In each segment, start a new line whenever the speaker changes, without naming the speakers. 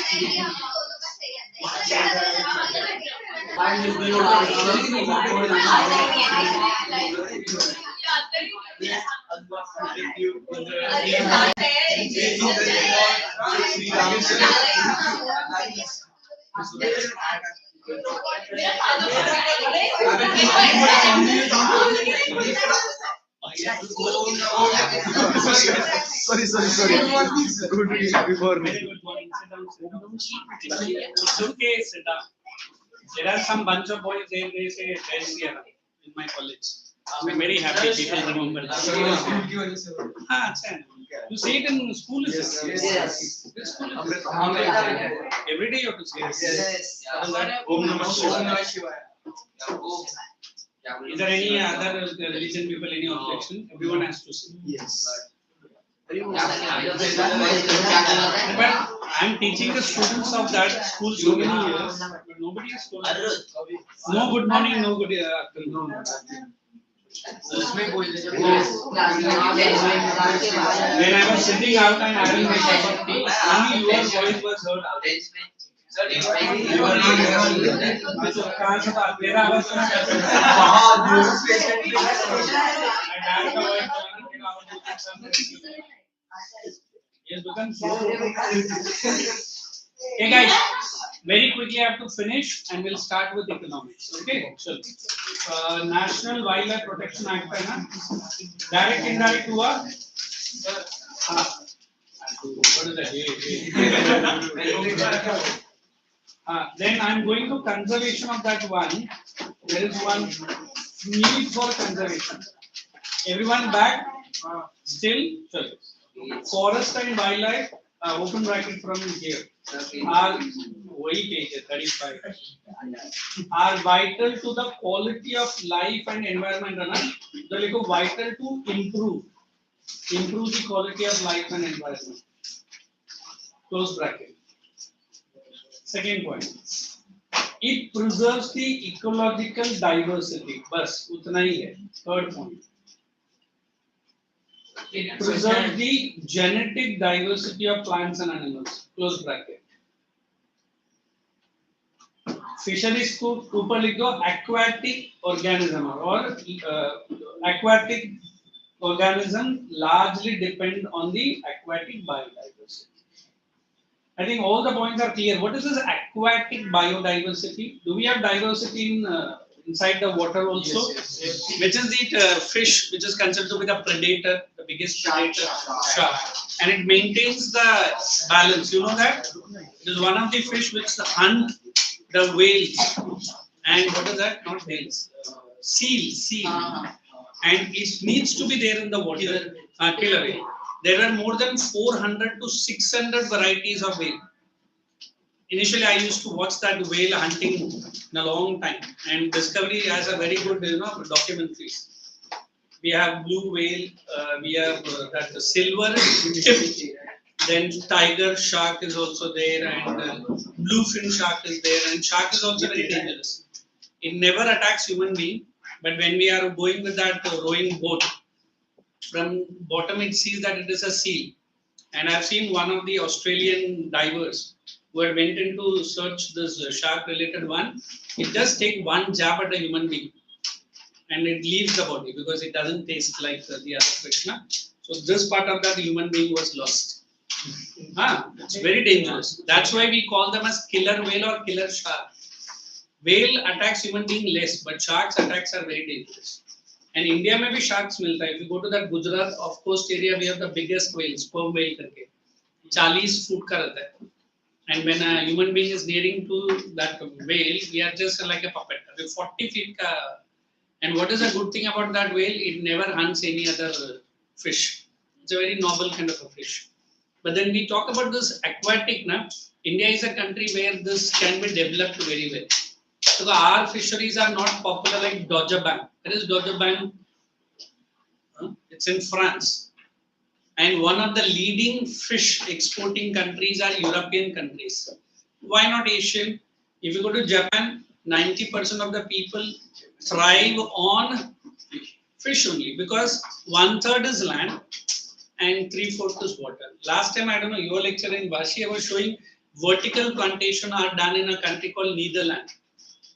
Sorry. Good morning. Good morning.
It's okay, sit down. There are some bunch of boys there, they say Cbse in my college. I'm very happy people remember that. You say it in school, is it?
Yes.
Which school is it? Every day you have to say it.
Yes.
Om Namah Shivaya. Is there any other religion people, any objection? Everyone has to say.
Yes.
But I'm teaching the students of that school so many years, but nobody has told me. No good morning, no good afternoon. No. When I was sitting out and having my cup of tea, only your voice was heard out. Hey guys, very quickly I have to finish and we'll start with economics. Okay, so National Wildlife Protection Act है ना, direct indirect हुआ. What is that? Then I'm going to conservation of that one. There is one need for conservation. Everyone back? Still? Sure. Forest and wildlife, open bracket from here, are page 35. Are vital to the quality of life and environment. The vital to improve the quality of life and environment. Close bracket. Second point. It preserves the ecological diversity. Bas, utna hi hai. Third point. It preserves the genetic diversity of plants and animals. Close bracket. Fisheries को ऊपर लिख दो aquatic organism or aquatic organism largely depend on the aquatic biodiversity. I think all the points are clear. What is this aquatic biodiversity? Do we have diversity in inside the water also? Yes. Which is the fish which is considered to be the predator, the biggest predator, shark, and it maintains the balance. You know that it is one of the fish which hunt the whales, and what is that? Not whales, seal, and it needs to be there in the water. Killer whale. There are more than 400 to 600 varieties of whale. Initially, I used to watch that whale hunting in a long time, and Discovery has a very good, documentaries. We have blue whale, we have that silver tip, then tiger shark is also there, and bluefin shark is there, and shark is also very dangerous. It never attacks human being, but when we are going with that rowing boat, from bottom it sees that it is a seal. And I've seen one of the Australian divers who had went in to search this shark related one. It just take one jab at a human being and it leaves the body because it doesn't taste like the other fish. So this part of that human being was lost. It's very dangerous. That's why we call them as killer whale or killer shark. Whale attacks human being less, but sharks attacks are very dangerous. And India में भी sharks मिलता है. If you go to that Gujarat off coast area, we have the biggest whale, sperm whale करके 40 foot का रहता है. And when a human being is nearing to that whale, we are just like a puppet. 40 feet का. And what is the good thing about that whale? It never hunts any other fish. It's a very noble kind of a fish. But then we talk about this aquatic. India is a country where this can be developed very well. So our fisheries are not popular like Dogger Bank. There is Dogger Bank. It's in France. And one of the leading fish exporting countries are European countries. Why not Asian? If you go to Japan, 90% of the people thrive on fish only because 1/3 is land and 3/4 is water. Last time, I don't know, your lecture in Vashi, I was showing vertical plantation are done in a country called Netherlands.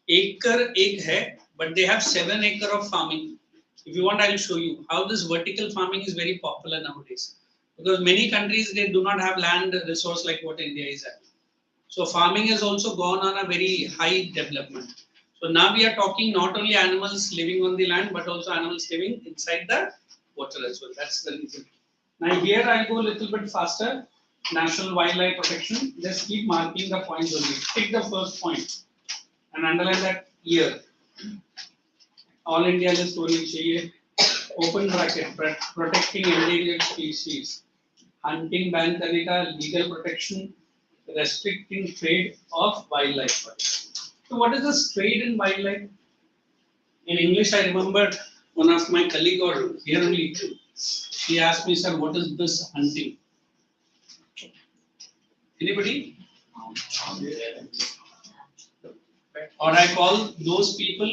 Acre egg hai, but they have 7 acre of farming. If you want, I will show you how this vertical farming is very popular nowadays. Because many countries they do not have land resource like what India is at. So farming has also gone on a very high development. So now we are talking not only animals living on the land, but also animals living inside the water as well. That's the reason. Now here I'll go a little bit faster. National Wildlife Protection. Just keep marking the points only. Pick the first point and underline that year. All India list होनी चाहिए. Open bracket. Protecting endangered species. Hunting ban करने का legal protection. Restricting trade of wildlife. So what is this trade in wildlife? In English, I remember one of my colleague or here only, she asked me, sir, what is this hunting? Anybody? Or I call those people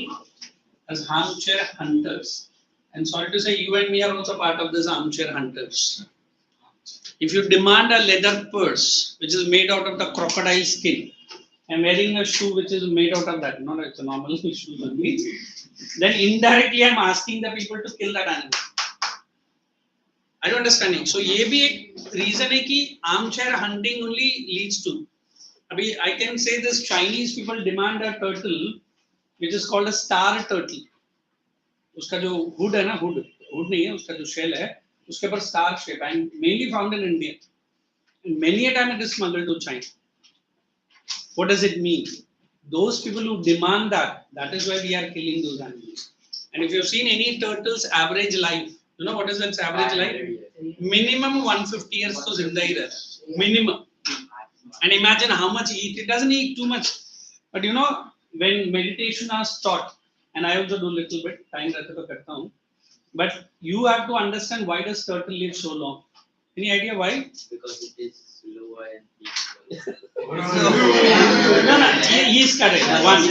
as armchair hunters. And sorry to say, you and me are also part of this armchair hunters. If you demand a leather purse, which is made out of the crocodile skin, and wearing a shoe which is made out of that, not it's a normal shoe only, then indirectly I'm asking the people to kill that animal. Are you understanding? So, ये भी एक reason है कि armchair hunting only leads to. अभी I can say this Chinese people demand a turtle, which is called a star turtle. उसका जो hood है ना, hood नहीं है, उसका जो shell है, उसके ऊपर star shape and mainly found in India. And many a time it is smuggled to China. What does it mean? Those people who demand that, that is why we are killing those animals. And if you've seen any turtle's average life, you know what is its average life? Minimum 150 years to zinda hi rehta. Minimum. And imagine how much it eats. It doesn't eat too much. But you know, when meditation is taught, and I also do a little bit, time rehta to karta hu, but you have to understand why does turtle live so long. Any idea why?
Because it is slower and peaceful.
No, he is correct. One.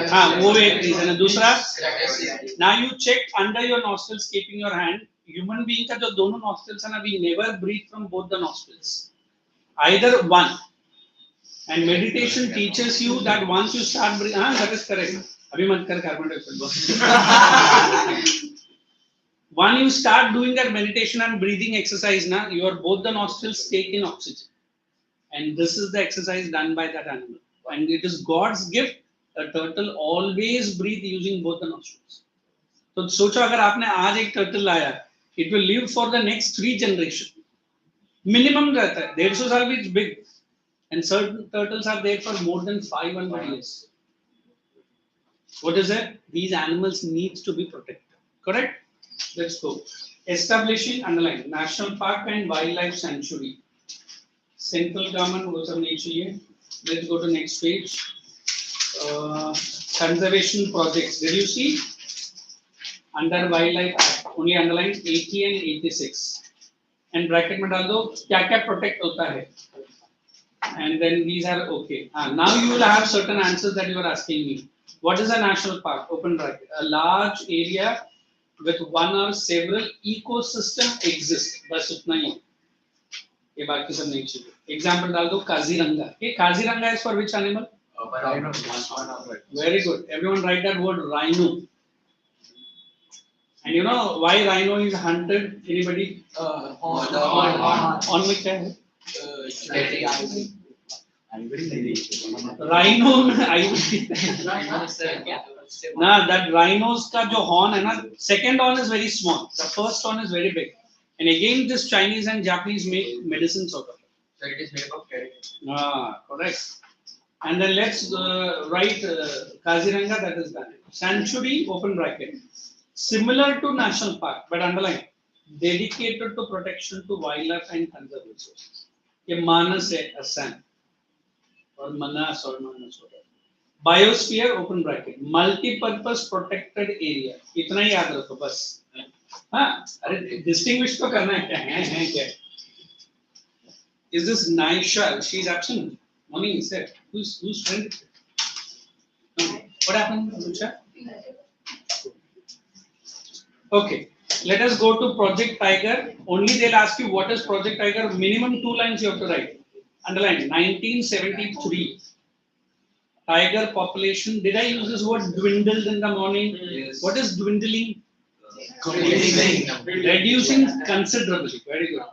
हाँ, वो एक reason है. दूसरा, now you check under your nostrils, keeping your hand. Human being का जो दोनों nostrils है ना, we never breathe from both the nostrils. Either one. And meditation teaches you that once you start breathing, that is correct. अभी मत कर carbon dioxide. When you start doing that meditation and breathing exercise, na, your both the nostrils take in oxygen. And this is the exercise done by that animal. And it is God's gift. A turtle always breathe using both the nostrils. So सोचो अगर आपने आज एक turtle लाया, it will live for the next 3 generations. Minimum रहता है, 150 साल भी big. And certain turtles are there for more than 500 years. What is it? These animals needs to be protected. Correct? Let's go. Establishing, underline, National Park and Wildlife Sanctuary. Central government वो सब नहीं चाहिए. Let's go to next page. Conservation projects. Did you see? Under Wildlife Act, only underline 80 and 86. And bracket में डाल दो क्या-क्या protect होता है. And then these are okay. Now you will have certain answers that you are asking me. What is a national park? Open bracket. A large area with one or several ecosystem exist. बस उतना ही. ये बाकी सब नहीं चाहिए. Example डाल दो Kaziranga. Okay, Kaziranga is for which animal?
Rhino.
Very good. Everyone write that word rhino. And you know why rhino is hunted? Anybody? On में क्या है? Rhino ना that rhinos का जो horn है ना, second horn is very small, the first horn is very big, and again this Chinese and Japanese make medicines out of it.
So it is made of keratin.
Correct. And then let's write Kaziranga, that is done. Sanctuary, open bracket, similar to national park, but underline, dedicated to protection to wildlife and conservation. ये मानस है Assam. और Manas or Manas होता है. Biosphere open bracket, multi-purpose protected area. इतना ही याद रखो बस. हाँ, अरे distinguish तो करना है क्या? Is this Naisha? She's absent. Morning is said. Who's friend? What happened, Lucha? Okay. Let us go to Project Tiger. Only they'll ask you what is Project Tiger. Minimum 2 lines you have to write. underline 1973 tiger population. Did I use this word dwindled in the morning?
Yes.
What is dwindling?
Reducing.
Reducing considerably. Very good.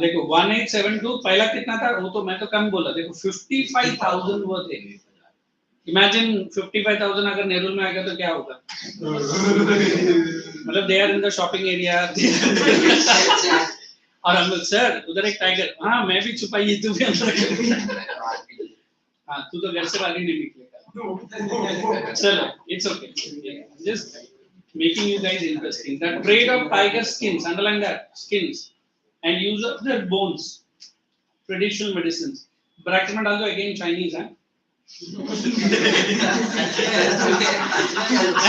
देखो 1872 पहला कितना था वो तो मैं तो कम बोला देखो 55,000 वो थे. Imagine 55,000 अगर नेहरू में आ गया तो क्या होगा? मतलब they are in the shopping area. और हम लोग सर उधर एक टाइगर हाँ मैं भी छुपाई तू भी अंदर हाँ तू तो घर से बाहर ही नहीं निकलेगा. चलो it's okay. Just making you guys interesting. The trade of tiger skins, underline that skins, and use of their bones, traditional medicines. Bracket में डाल दो again Chinese है.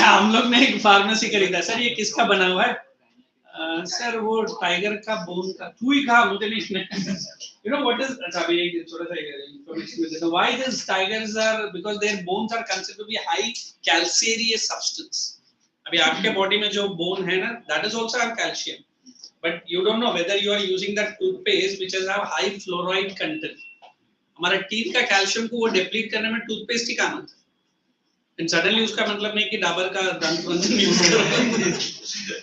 हम लोग ने एक फार्मेसी खरीदा सर ये किसका बना हुआ है? सर वो टाइगर का बोन का तू ही कहा मुझे नहीं. You know what is अच्छा अभी एक थोड़ा सा information में देता हूँ. Why these tigers are because their bones are considered to be high calcareous substance. अभी आपके बॉडी में जो बोन है ना that is also have calcium. But you don't know whether you are using that toothpaste which has have high fluoride content. हमारा teeth का calcium को वो डिप्लीट करने में टूथपेस्ट ही काम आता है. And suddenly उसका मतलब नहीं कि डाबर का दंत मंजन यूज करो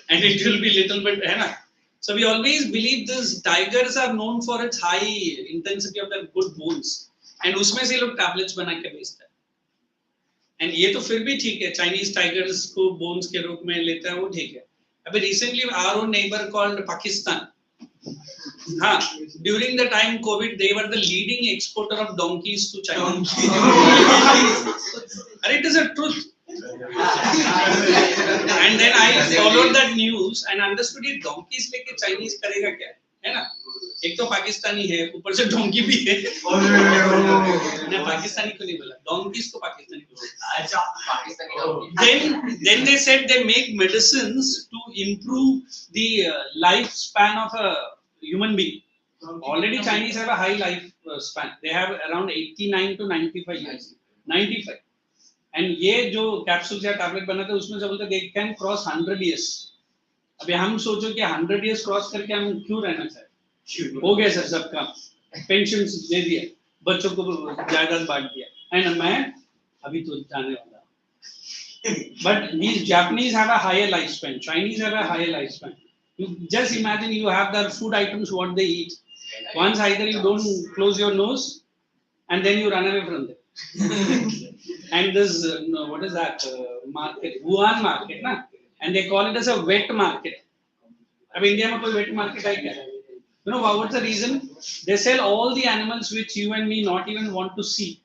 and it will be little bit है ना. So we always believe this tigers are known for its high intensity of their good bones and उसमें से लोग tablets बना के बेचते हैं. And ये तो फिर भी ठीक है Chinese tigers को bones के रूप में लेता है वो ठीक है. अभी recently our own neighbor called Pakistan. हाँ, during the time COVID, they were the leading exporter of donkeys to China. And it is a truth. And then I followed that news and understood it. Donkeys लेके Chinese करेगा क्या? है ना? एक तो पाकिस्तानी है, ऊपर से donkey भी है. मैं पाकिस्तानी को नहीं बोला, donkeys को पाकिस्तानी बोला.
अच्छा, Pakistani.
Then they said they make medicines to improve the lifespan of a human being. Already Chinese have a high life span. They have around 89 to 95 years. 95. And ये जो capsules या tablet बनाते हैं उसमें से बोलते हैं they can cross 100 years. अभी हम सोचो कि 100 years cross करके हम क्यों रहना चाहते? हो गया सर सब काम. Pensions दे दिया, बच्चों को जायदाद बांट दिया. है ना मैं अभी तो जाने वाला. But these Japanese have a higher lifespan. Chinese have a higher lifespan. You just imagine you have their food items what they eat. Once either you don't close your nose and then you run away from them. And this what is that market Wuhan market na and they call it as a wet market. अब India में कोई wet market है क्या? You know what's the reason? They sell all the animals which you and me not even want to see.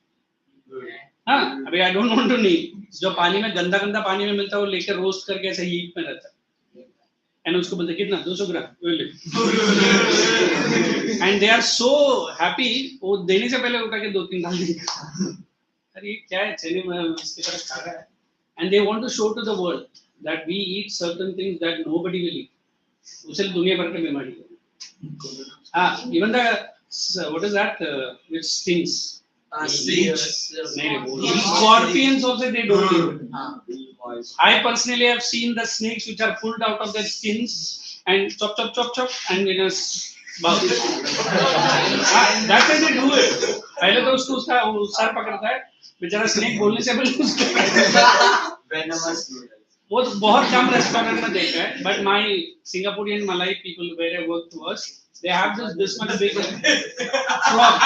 हाँ अभी I don't want to name. जो पानी में गंदा गंदा पानी में मिलता है वो लेकर रोस्ट करके ऐसे हीट में रहता है. And उसको बोलते कितना 200 ग्राम and they are so happy वो देने से पहले उठा के 2-3 डाल देंगे. अरे क्या है चलिए मैं इसकी तरफ खा रहा है. And they want to show to the world that we eat certain things that nobody will eat. उसे दुनिया भर की बीमारी है. हाँ even the what is that which stings. Scorpions also they don't eat. I personally have seen the snakes which are pulled out of their skins and chop and in a bowl. That's how they do it. पहले तो उसको उसका sir पकड़ता है बेचारा snake बोलने से पहले उसको वो बहुत कम रेस्टोरेंट में देखा है. But my Singaporean Malay people where I work towards they have this much big frog.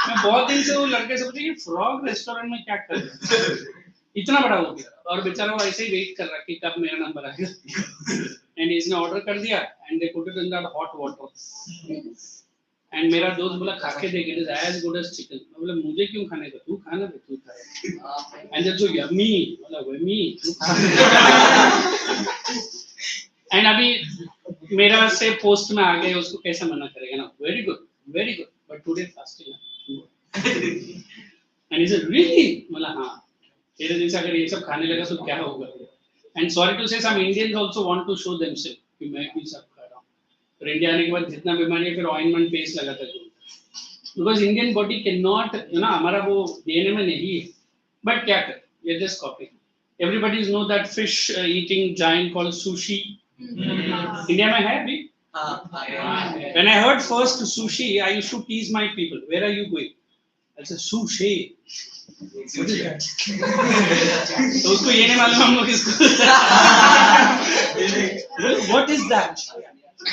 मैं बहुत दिन से वो लड़के से पूछा ये फ्रॉग रेस्टोरेंट में क्या कर रहे हैं इतना बड़ा हो गया और बेचारा वो ऐसे ही वेट कर रहा कि कब मेरा नंबर आएगा. एंड इसने ऑर्डर कर दिया and they put it in that hot water and मेरा दोस्त बोला खा के देख it is as good as chicken. मैं बोला मुझे क्यों खाने का तू खाना बे तू खा. एंड दैट्स सो यम्मी बोला यम्मी एंड अभी मेरा से पोस्ट में आ गए उसको कैसे मना करेगा ना. Very good but today fasting and he said really बोला हां तेरे जैसे अगर ये सब खाने लगा तो क्या होगा. And sorry to say some Indians also want to show themselves कि मैं भी सब खा रहा हूं. फिर इंडिया आने के बाद जितना बीमारी है फिर ऑइंटमेंट पेस्ट लगाता है because Indian body can not you know हमारा वो डीएनए में नहीं है. बट क्या कर ये just copy. Everybody know that fish eating giant called sushi. India में है भी When I heard first sushi, I used to tease my people. Where are you going? I said sushi. तो उसको ये नहीं मालूम हम लोग इसको. What is that?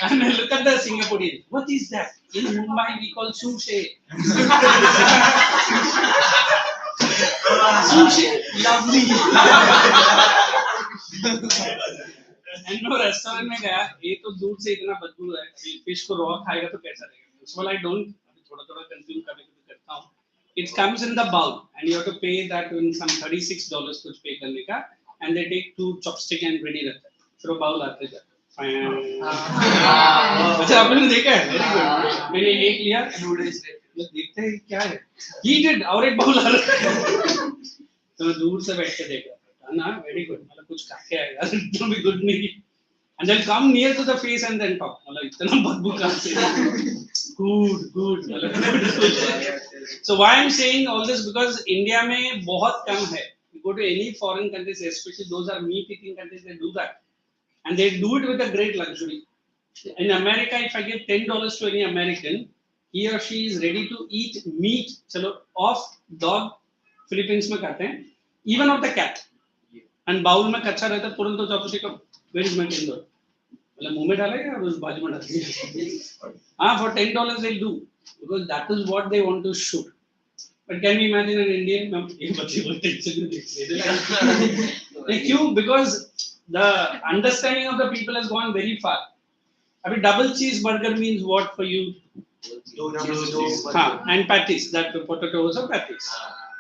And I look at the Singaporean. What is that? In Mumbai we call sushi. Sushi, lovely. And no restaurant में गया, ये तो दूर से इतना बदबू है. फिश को रॉ खाएगा तो कैसा लगेगा? So I don't. थोड़ा कंज्यूम करने को करता हूँ. It comes in the bowl, and you have to pay that in some $36 कुछ pay करने का, and they take 2 chopstick and ready रहता है. फिर वो bowl आते जाते. अच्छा आपने देखा है? Very good. मैंने एक लिया. नूडल्स देखते हैं क्या है? Heated और एक bowl आ रहा है. तो मैं दूर से बैठ के देख रहा था. ना very good. मतलब कुछ खा के आएगा. इतना भी good नहीं. And they'll come near to the face and then talk. मतलब इतना बदबू कहाँ से? Good. So why I'm saying all this, because India में बहुत कम है. You go to any foreign countries, especially those are meat-eating countries, they do that, and they do it with a great luxury. In America, if I give $10 to any American, he or she is ready to eat meat. चलो of dog, Philippines में खाते हैं, even of the cat. And bowl में कच्चा रहता है, तुरंत तो चॉपस्टिक का where is my $10? मतलब मुंह में डालेगा और उस बाजू में डालेगा. हाँ, for $10 they'll do, because that is what they want to shoot. But can you imagine an Indian? ये बच्चे बोलते हैं क्यों? Because the understanding of the people has gone very far. अभी double cheeseburger means what for you? हाँ, and patties, that potatoes or patties.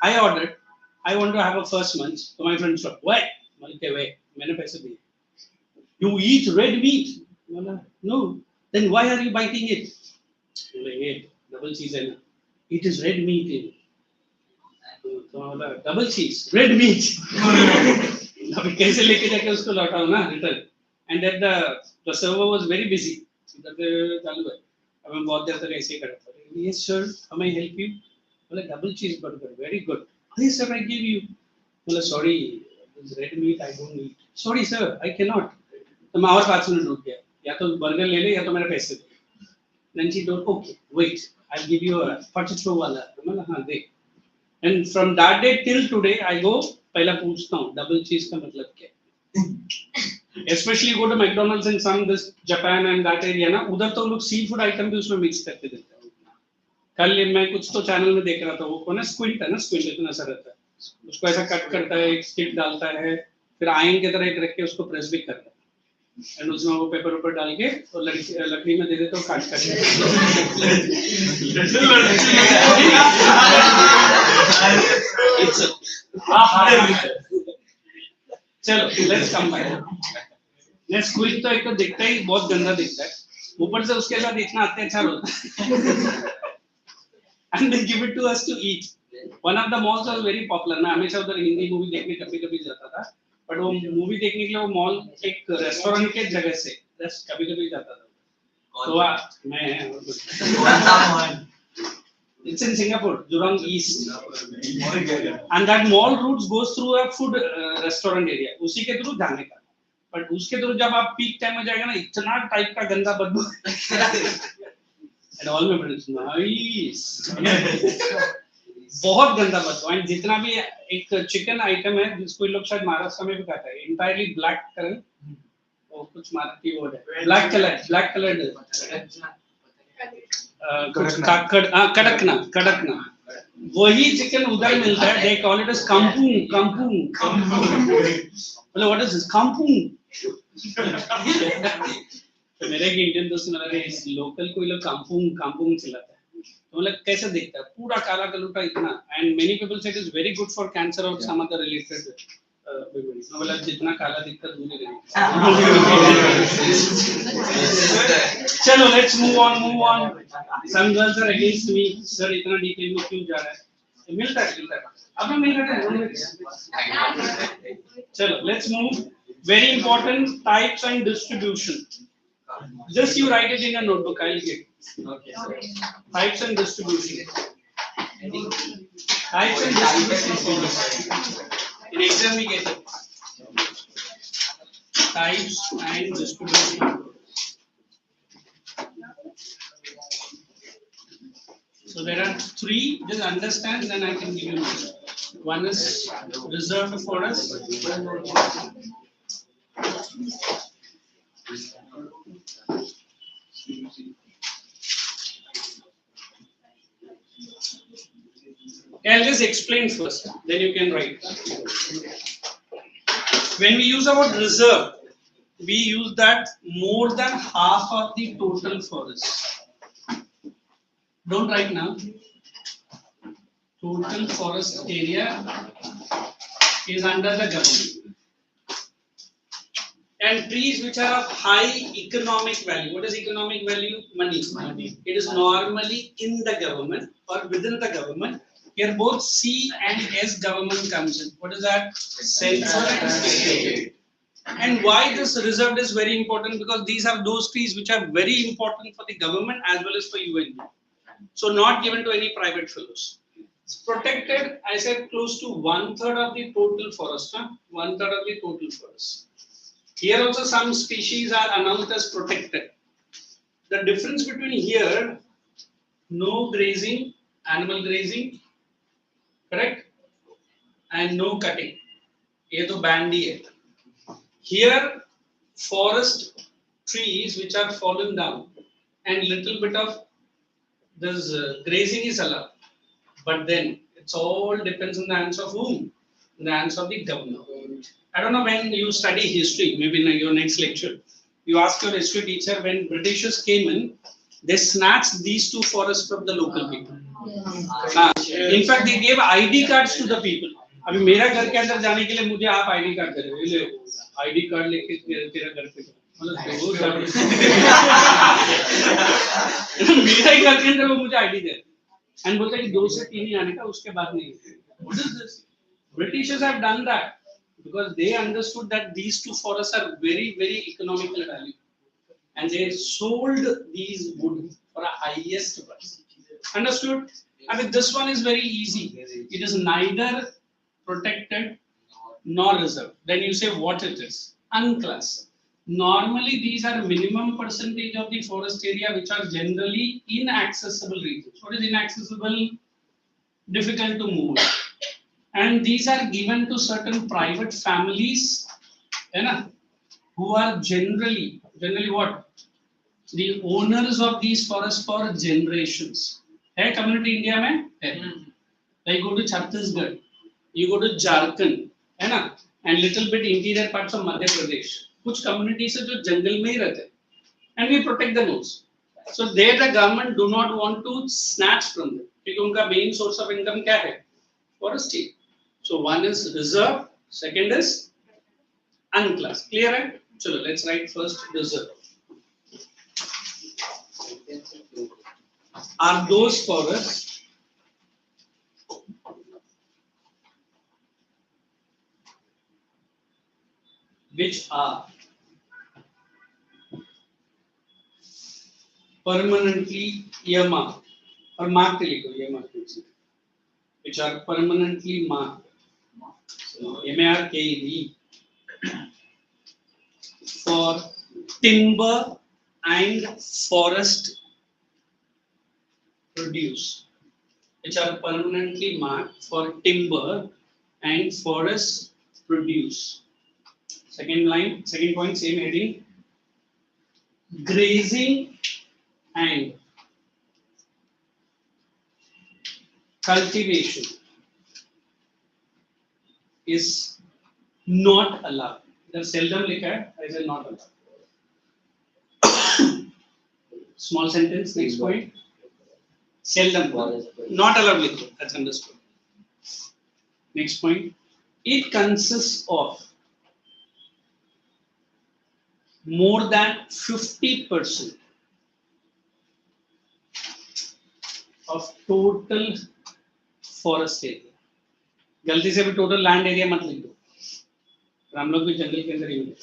I ordered. I want to have a first munch. So my friend said, why? Okay, wait. मैंने पैसे दिए. You eat red meat? No. Then why are you biting it? Double cheese है ना. It is red meat in. Double cheese, red meat. अभी कैसे लेके जाके उसको लौटाऊं ना return? And then the server was very busy. चालू है. अब मैं बहुत देर तक ऐसे ही करता था. Yes sir, how may I help you? बोले double cheeseburger, very good. Yes sir, I give you. बोले sorry, this red meat I don't eat. Sorry sir, I cannot. तो मैं और 5 मिनट रुक गया. या तो बर्गर ले ले या तो मेरे पैसे दे. Then she told, okay, wait, I'll give you a potato वाला. मैं हाँ दे. And from that day till today, I go पहला पूछता हूँ double cheese का मतलब क्या है. Especially go to McDonald's in some this Japan and that area ना, उधर तो लोग seafood item भी उसमें mix करके देते हैं. कल मैं कुछ तो चैनल में देख रहा था, वो कौन है squint है ना, squint इतना सा रहता है. उसको ऐसा कट करता है, एक स्टिक डालता है, फिर आयन की तरह एक रख के उसको प्रेस भी करता है. एंड उसमें वो पेपर ऊपर डाल के और लकड़ी में दे देते हो काट काट. चलो let's come back. Next quick तो एक तो दिखता ही बहुत गंदा दिखता है, ऊपर से उसके साथ इतना अत्याचार होता है. And they give it to us to eat. One of the malls was very popular. मैं हमेशा उधर हिंदी मूवी देखने कभी जाता था. बट वो मूवी देखने के लिए वो मॉल एक रेस्टोरेंट के जगह से कभी जाता था. तो मैं it's in Singapore, Jurong East, and that mall route goes through a food restaurant area. उसी के थ्रू जाने का. बट उसके थ्रू जब आप पीक टाइम में जाएगा ना, इतना टाइप का गंदा बदबू. And all my friends, nice. बहुत गंदा बदबू. एंड जितना भी एक चिकन आइटम है जिसको लोग शायद महाराष्ट्र में भी खाता है, इंटायरली ब्लैक कलर, वो कुछ मराठी वर्ड है, ब्लैक कलर कड़कना. वही चिकन उधर मिलता है. दे कॉल इट एज कांपूंग. मतलब व्हाट इज दिस कांपूंग? मेरे एक इंडियन दोस्त ने बोला इस लोकल कोई लोग कांपूंग चिल्लाता है. तो मतलब कैसे दिखता है, पूरा काला कलूटा इतना. एंड मेनी पीपल से it is very good for cancer और सम अदर रिलेटेड बीमारीज. मतलब जितना काला दिखता दूर ही रहना. चलो let's move on. Some girls are against me. Sir इतना डिटेल में क्यों जा रहा है? मिलता है अब मैं मिल रहा है. चलो let's move. Very important, types and distribution. Just you write it in a notebook. I'll get. Okay. Types and distribution. Types and distribution. In exam we get it. Types and distribution. So there are three. Just understand, then I can give you more. One is reserved forest. I'll just explain first, then you can write. When we use about reserve, we use that more than half of the total forest. Don't write now. Total forest area is under the government. And trees which are of high economic value. What is economic value? Money. Money. It is normally in the government or within the government. Here both C and S government comes in. What is that? Censor and state. And why this reserved is very important, because these are those trees which are very important for the government as well as for you and me. So not given to any private fellows. It's protected, I said, close to 1/3 of the total forest. 1/3 of the total forest. Here also some species are announced as protected. The difference between here, no grazing, animal grazing, correct, and no cutting. ये तो banned ही है. Here, forest trees which are fallen down and little bit of this grazing is allowed. But then it's all depends on the hands of whom? In the hands of the government. I don't know when you study history, maybe in your next lecture, you ask your history teacher when Britishers came in, they snatched these two forests from the local people. In fact, they gave ID cards to the people. अभी मेरा घर के अंदर जाने के लिए मुझे आप आईडी कार्ड दे रहे हो, आईडी कार्ड लेके तेरा घर पे मतलब मेरा ही घर के अंदर वो मुझे आईडी दे and बोलता है कि 2 से 3 ही आने का, उसके बाद नहीं. What is this? Britishers have done that because they understood that these two forests are very, very economical value, and they sold these wood for a highest price. Understood? I mean, this one is very easy. It is neither protected nor reserved. Then you say what it is? Unclassed. Normally, these are minimum percentage of the forest area which are generally inaccessible regions. What is inaccessible? Difficult to move. And these are given to certain private families, who are generally what? The owners of these forests for generations. Hai community India mein? Hai. Like go to Chhattisgarh, you go to Jharkhand, and little bit interior parts of Madhya Pradesh. कुछ communities है जो जंगल में ही रहते हैं, and we protect them also. So there the government do not want to snatch from them, क्योंकि उनका main source of income क्या है? Forestry. So one is reserve, second is unclassed. Clear है? चलो let's write first reserve. Are those forests which are permanently earmarked or marked, which are permanently marked. So MARKED for timber and forest produce, which are permanently marked for timber and forest produce. Second line, second point, same heading. Grazing and cultivation is not allowed. इधर seldom लिखा है, I said not allowed. Small sentence, next point. Seldom, not allowed लिखो, that's understood. Next point. It consists of more than 50% of total forest area. गलती से भी total land area मत लिख दो, हम लोग भी जंगल के अंदर ही हैं.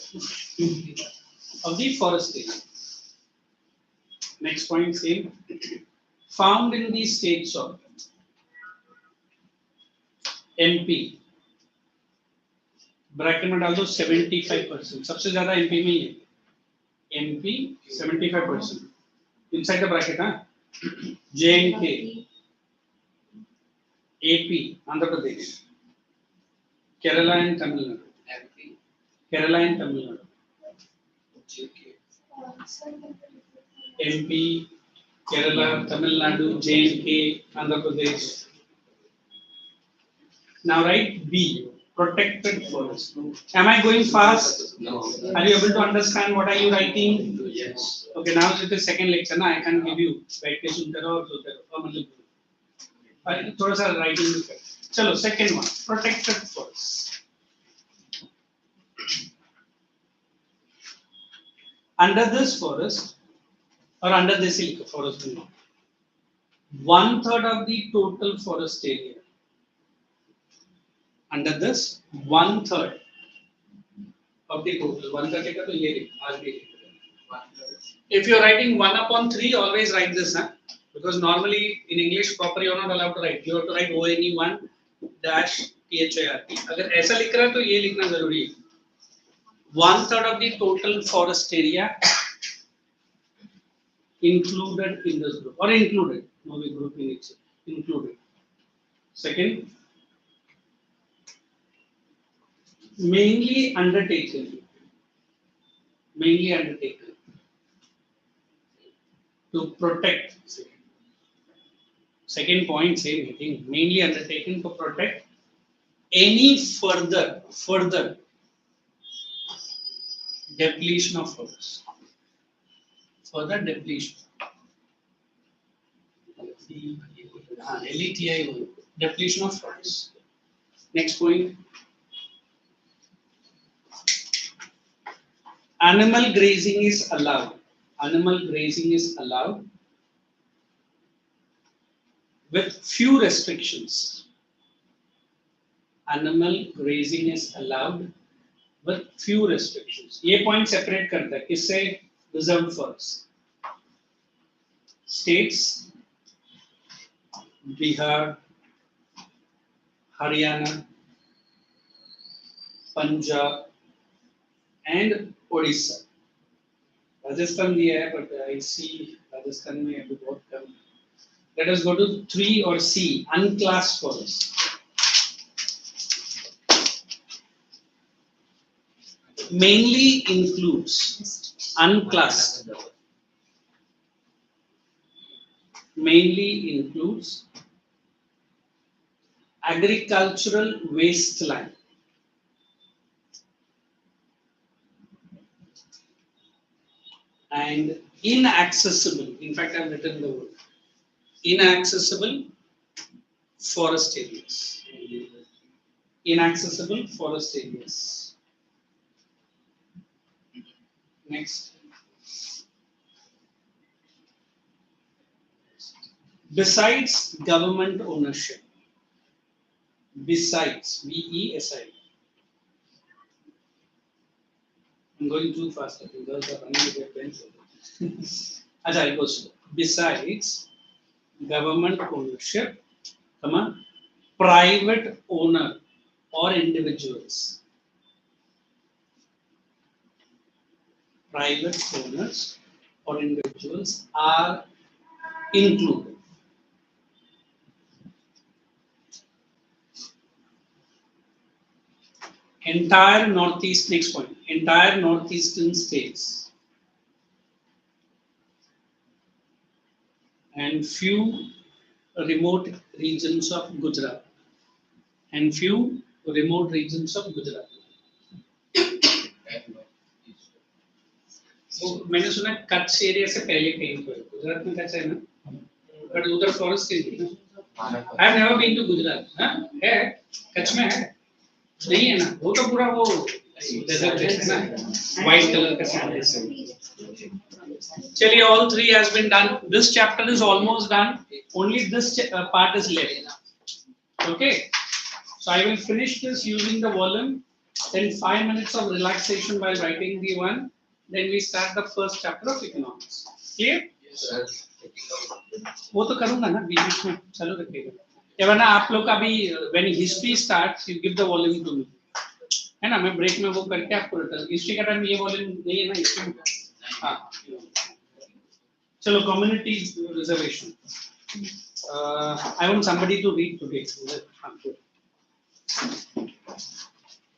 Of the forest area. Next point, same. Found in the states of MP. Bracket में डाल दो 75%. सबसे ज्यादा एमपी में ही है. MP 75%. Inside the bracket, JNK AP, Andhra Pradesh. Kerala and Tamil Nadu.
MP,
Kerala and Tamil Nadu.
JK,
MP, Kerala, Tamil Nadu, J&K, Andhra Pradesh. Now write B, protected forest. Am I going fast?
No.
Are you able to understand what are you writing?
Yes.
Okay, now it is second lecture ना, I can give you write के सुनते रहो और सुनते रहो मतलब थोड़ा सा writing भी कर चलो second one protected forest under this forest or under this forest 1/3 of the total forest area under this 1/3 of the total 1/3 का तो ये RB if you are writing 1/3 always write this huh? Because normally in English proper you are not allowed to write you have to write ONE1 dash THARP अगर ऐसा लिख रहा है तो ये लिखना जरूरी है 1/3 of the total forest area included in this group or included no we group in it included second mainly undertaken to protect second point same thing mainly undertaken to protect any further depletion of forest further depletion LETI depletion of forest next point animal grazing is allowed with few restrictions animal grazing is allowed with few restrictions ये point separate करता है किससे reserved forest states Bihar Haryana Punjab and Odisha Rajasthan दिया है but I see Rajasthan में अभी बहुत कम let us go to 3 or C unclassed forest mainly includes unclassed agricultural wasteland and inaccessible in fact I have written the word inaccessible forest areas next besides government ownership besides BESI I'm going too fast I think those are running a bit pencil as I go slow besides government ownership private owner or individuals private owners or individuals are included entire northeast next point entire northeastern states and few remote regions of Gujarat तो मैंने सुना Kutch area से पहले कहीं पर गुजरात में कच्छ है ना बट उधर फॉरेस्ट है ना I have never been to Gujarat हां है कच्छ में है नहीं है ना वो तो पूरा वो डेजर्ट है ना व्हाइट कलर का सैंड है चलिए all three has been done this chapter is almost done only this part is left okay so I will finish this using the volume then 5 minutes of relaxation while writing the one then we start the first chapter of economics clear
Yes, sir.
वो तो करूंगा ना बीच में चालू रखिएगा या वरना आप लोग का भी when history starts you give the volume to me है ना मैं ब्रेक में वो करके आपको रिटर्न हिस्ट्री का टाइम ये वॉल्यूम नहीं है ना हिस्ट्री में हाँ चलो community reservation I want somebody to read today.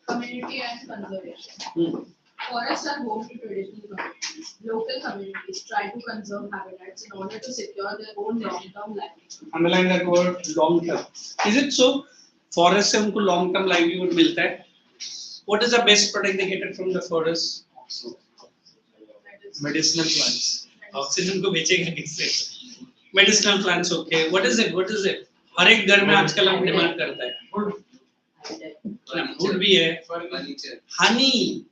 Community and conservation.
Hmm.
Forests are home to traditional communities. Local communities try to conserve habitats in order to secure their own long-term livelihood.
Underline that word long term. Is it so? Forest से उनको long term livelihood मिलता है. What is the best product they get from the forest?
Medicinal plants.
Oxygen को बेचेगा किससे? Medicinal plants, okay. What is it? What is it? हर एक घर में आजकल हम डिमांड करता है. Wood भी है. Honey.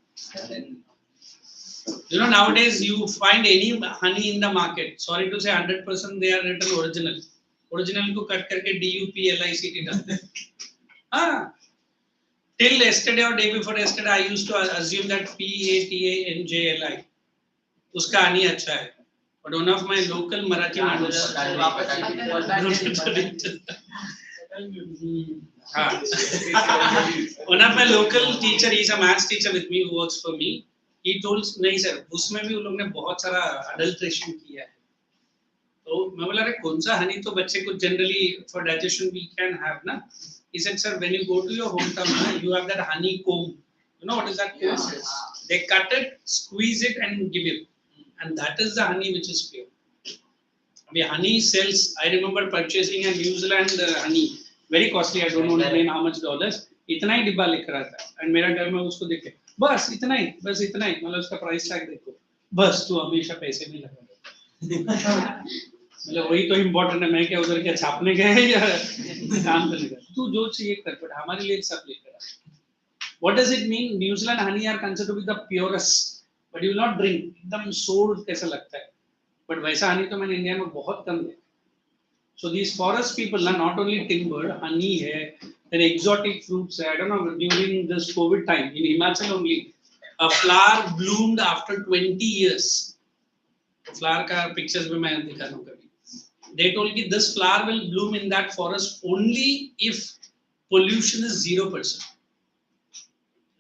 You know, nowadays you find any honey in the market. Sorry to say, 100% they are written original. Original को cut करके DUP LICT डालते हैं. हाँ. Till yesterday or day before yesterday, I used to assume that PATANJLI. उसका honey अच्छा है. But one of my local Marathi one of my local teacher, he is a maths teacher with me who works for me. He told नहीं sir उसमें भी उन लोगों ने बहुत सारा adulteration किया है. तो मैं बोला अरे कौन सा हनी तो बच्चे को generally for digestion we can have ना. He said sir when you go to your hometown you have that honey comb. You know what is that? Yes. They cut it, squeeze it and give it. And that is the honey which is pure. I mean, honey sells. I remember purchasing a New Zealand honey, very costly. I don't know how much dollars. इतना ही डिब्बा लिख रहा था. And मेरा घर में उसको देखे. बस इतना ही. मतलब उसका price tag देखो. बस तू हमेशा पैसे में लगा. मतलब वही तो important है. मैं क्या उधर क्या छापने गए या काम करने गए. तू जो चाहिए कर. But हमारे लिए सब लेकर आ. What does it mean? New Zealand honey are considered to be the purest. But you will not drink. एकदम sour कैसा लगता है. But वैसा honey तो मैंने इंडिया में बहुत कम देखा. So these forest people are not only timber, honey है, then exotic fruits है. I don't know during this COVID time in Himachal only, a flower bloomed after 20 years. Flower का pictures भी मैं दिखा दूँ कभी. They told me this flower will bloom in that forest only if pollution is 0%.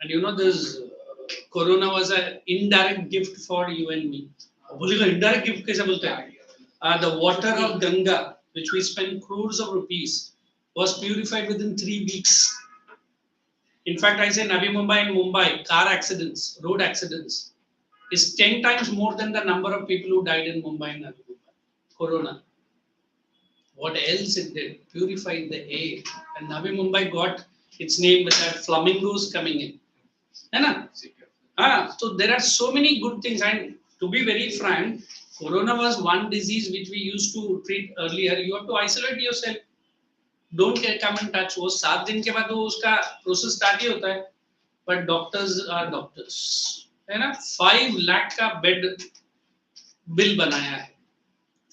And you know this. Corona was an indirect gift for you and me. बोलेगा indirect gift कैसे बोलते हैं? The water of Ganga, which we spent crores of rupees, was purified within 3 weeks. In fact, I say Navi Mumbai in Mumbai, car accidents, road accidents, is 10 times more than the number of people who died in Mumbai and Navi Mumbai. Corona. What else it did? Purified the air. And Navi Mumbai got its name with that flamingos coming in. है ना? So there are so many good things, and to be very frank, Corona was one disease which we used to treat earlier. You have to isolate yourself. Don't come and touch. वो 7 दिन के बाद वो उसका process start ही होता है. But doctors are doctors. है ना? 5 lakh का bed bill बनाया है.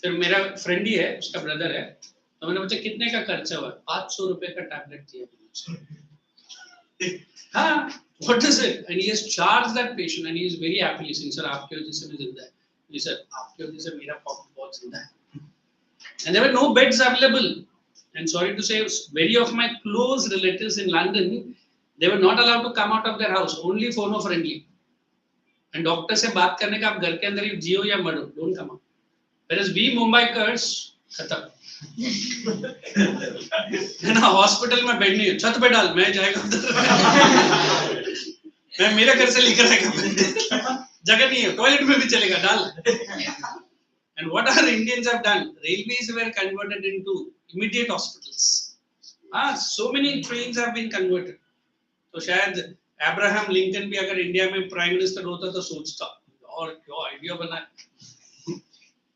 फिर मेरा friend ही है, उसका brother है. तो मैंने पूछा कितने का खर्चा हुआ? 500 रुपए का tablet दिया. हाँ. What is it? And he has charged that patient and he is very happily saying, sir, आपके वजह से मैं जिंदा है. He said, आपके वजह से मेरा pocket बहुत जिंदा है. And there were no beds available. And sorry to say, many of my close relatives in London, they were not allowed to come out of their house, only phono friendly. And doctor से बात करने का आप घर के अंदर ही जियो या मरो, don't come out. Whereas we Mumbaikars, खत्म. है ना, हॉस्पिटल में बेड नहीं है, छत पे डाल, मैं जाएगा उधर. मैं मेरे घर से लेकर आएगा. जगह नहीं है, टॉयलेट में भी चलेगा, डाल. And what our Indians have done, railways were converted into immediate hospitals. So many trains have been converted. तो शायद अब्राहम लिंकन भी अगर इंडिया में प्राइम मिनिस्टर होता तो सोचता और क्या आइडिया बना.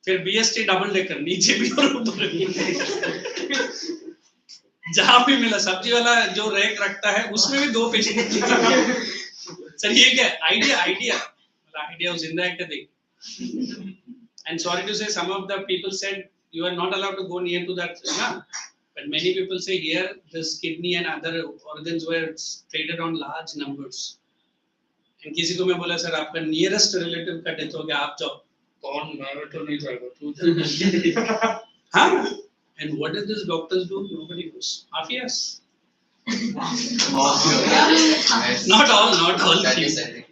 फिर बीएसटी डबल डेकर नीचे भी और ऊपर भी. जहां भी मिला सब्जी वाला जो रैक रखता है उसमें भी 2 पेशेंट. सर ये क्या आइडिया वो जिंदा है क्या देख. And sorry to say, some of the people said you are not allowed to go near to that. But many people say here this kidney and other organs were traded on large numbers. And किसी को मैं बोला sir आपका nearest relative का death हो गया आप जाओ. कौन मैं तो नहीं जाएगा तू. हाँ. And what did these doctors do? Nobody knows. Mafias. Not all.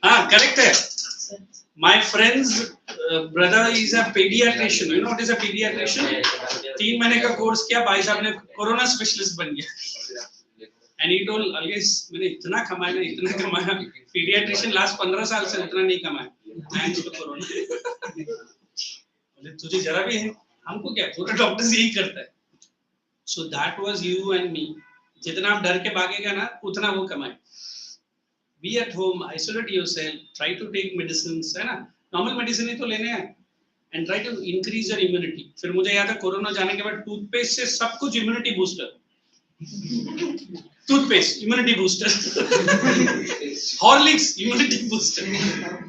हाँ correct है. My friends brother is a pediatrician. You know what is a pediatrician? 3 महीने का कोर्स किया, भाई साहब ने कोरोना स्पेशलिस्ट बन गया. And he told, always मैंने इतना कमाया, pediatrician last 15 साल से उतना नहीं कमाया. Thanks to corona. बोले तुझे जरा भी है, हमको क्या, पूरा डॉक्टर्स यही करता है. So that was you and me. जितना आप डर के भागेगा ना, उतना वो कमाए. Be at home, isolate yourself, try to take medicines, है ना, नॉर्मल मेडिसिन ही तो लेने हैं, and try to increase your immunity. फिर मुझे याद है कोरोना जाने के बाद टूथपेस्ट से सब कुछ immunity booster, toothpaste immunity booster, Horlicks immunity booster,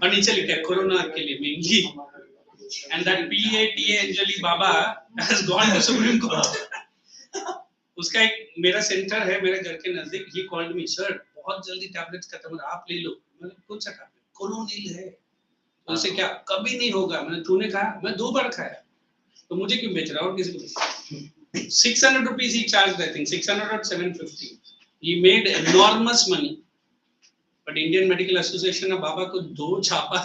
और नीचे लिखा है कोरोना के लिए mainly. And that PATA Anjali Baba has gone to Supreme Court. उसका एक मेरा सेंटर है मेरे घर के नजदीक. He called me, sir, बहुत जल्दी टैबलेट्स खत्म हो रहा, आप ले लो. मैंने कौन सा टैबलेट? कोरोनिल है. उनसे क्या कभी नहीं होगा. मैंने तूने कहा, मैं 2 बार खाया, तो मुझे क्यों बेच रहा हो किसी को? 600 rupees he charged, I think 600 or 750. He made enormous money. But Indian Medical Association ने बाबा को 2 छापा.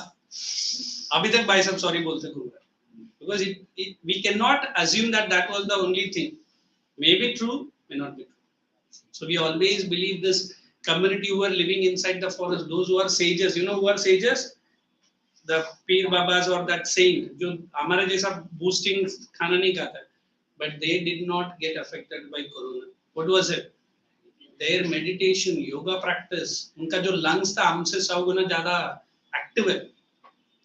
अभी तक भाई साहब सॉरी बोलते घूम रहे. Because we cannot assume that that was the only thing. May be true, may not be true. So we always believe this community who are living inside the forest, those who are sages, you know who are sages? The Peer Babas or that saint, जो हमारे जैसा boosting खाना नहीं खाता, but they did not get affected by corona. What was it? Their meditation, yoga practice, उनका जो lungs था हमसे 100 गुना ज़्यादा active है.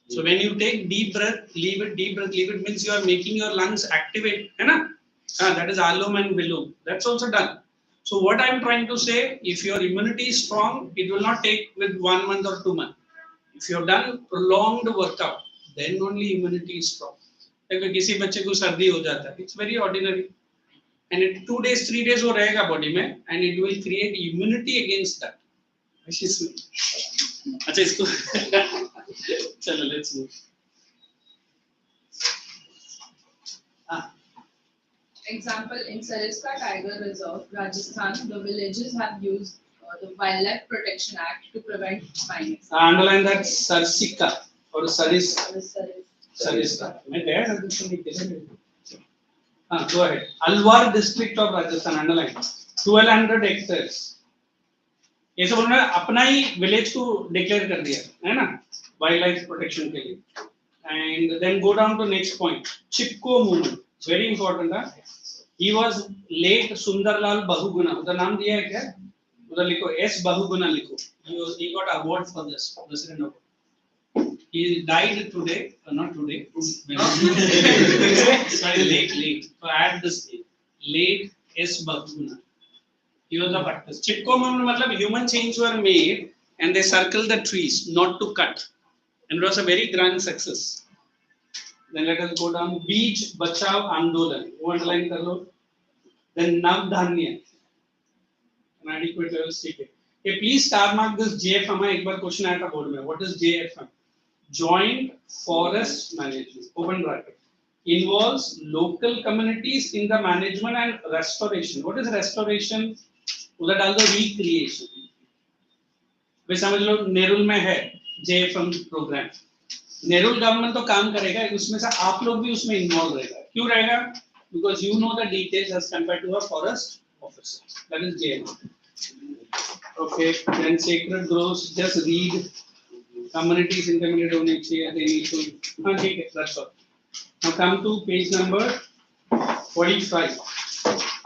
So when you take deep breath, leave it, deep breath, leave it, means you are making your lungs activate, है ना? That is Alum and Vilum. That's also done. So what I am trying to say, if your immunity is strong, it will not take with 1 month or 2 months. If you have done prolonged workout, then only immunity is strong. अगर किसी बच्चे को सर्दी हो जाता है, it's very ordinary, and in 2 days, 3 days वो रहेगा body में, and it will create immunity against that. अच्छा इसको चलो let's move.
Example, in Sariska Tiger Reserve, Rajasthan, the villages have used the Wildlife Protection Act to prevent mining.
Underline that Sarsika or Sariska. मैं गया था. Go ahead. Alwar district of Rajasthan, underline. 1200 hectares. ये सब उन्होंने अपना ही village को declare कर दिया है ना, वाइल्ड लाइफ प्रोटेक्शन के लिए. And then go down to next point. Chipko movement, very important. He was late Sundarlal Bahuguna. उधर नाम दिया है क्या? उधर लिखो S Bahuguna लिखो. He got award for this. President award. He died today, not today. Sorry, late. So add this name. Late S Bahuguna. He was a practice. Chipko movement मतलब human change were made and they circled the trees not to cut, and it was a very grand success. Then let us go down. Beach Bachao Andolan. वो underline कर लो. Then Navdhanya. An adequate level stated. Okay, please star mark this JFM. एक बार question आया था board में. What is JFM? Joint Forest Management. Open bracket. Involves local communities in the management and restoration. What is restoration? उधर डाल दो recreation. वे समझ लो नेरुल में है JFM प्रोग्राम. नेरुल गवर्नमेंट तो काम करेगा, उसमें से आप लोग भी उसमें इन्वॉल्व रहेगा. क्यों रहेगा? Because you know the details as compared to a forest officer. That is JFM. Okay, then sacred groves, just read. Communities intermediate होने चाहिए, they need to. हाँ ठीक है, that's all. Now come to page number 45.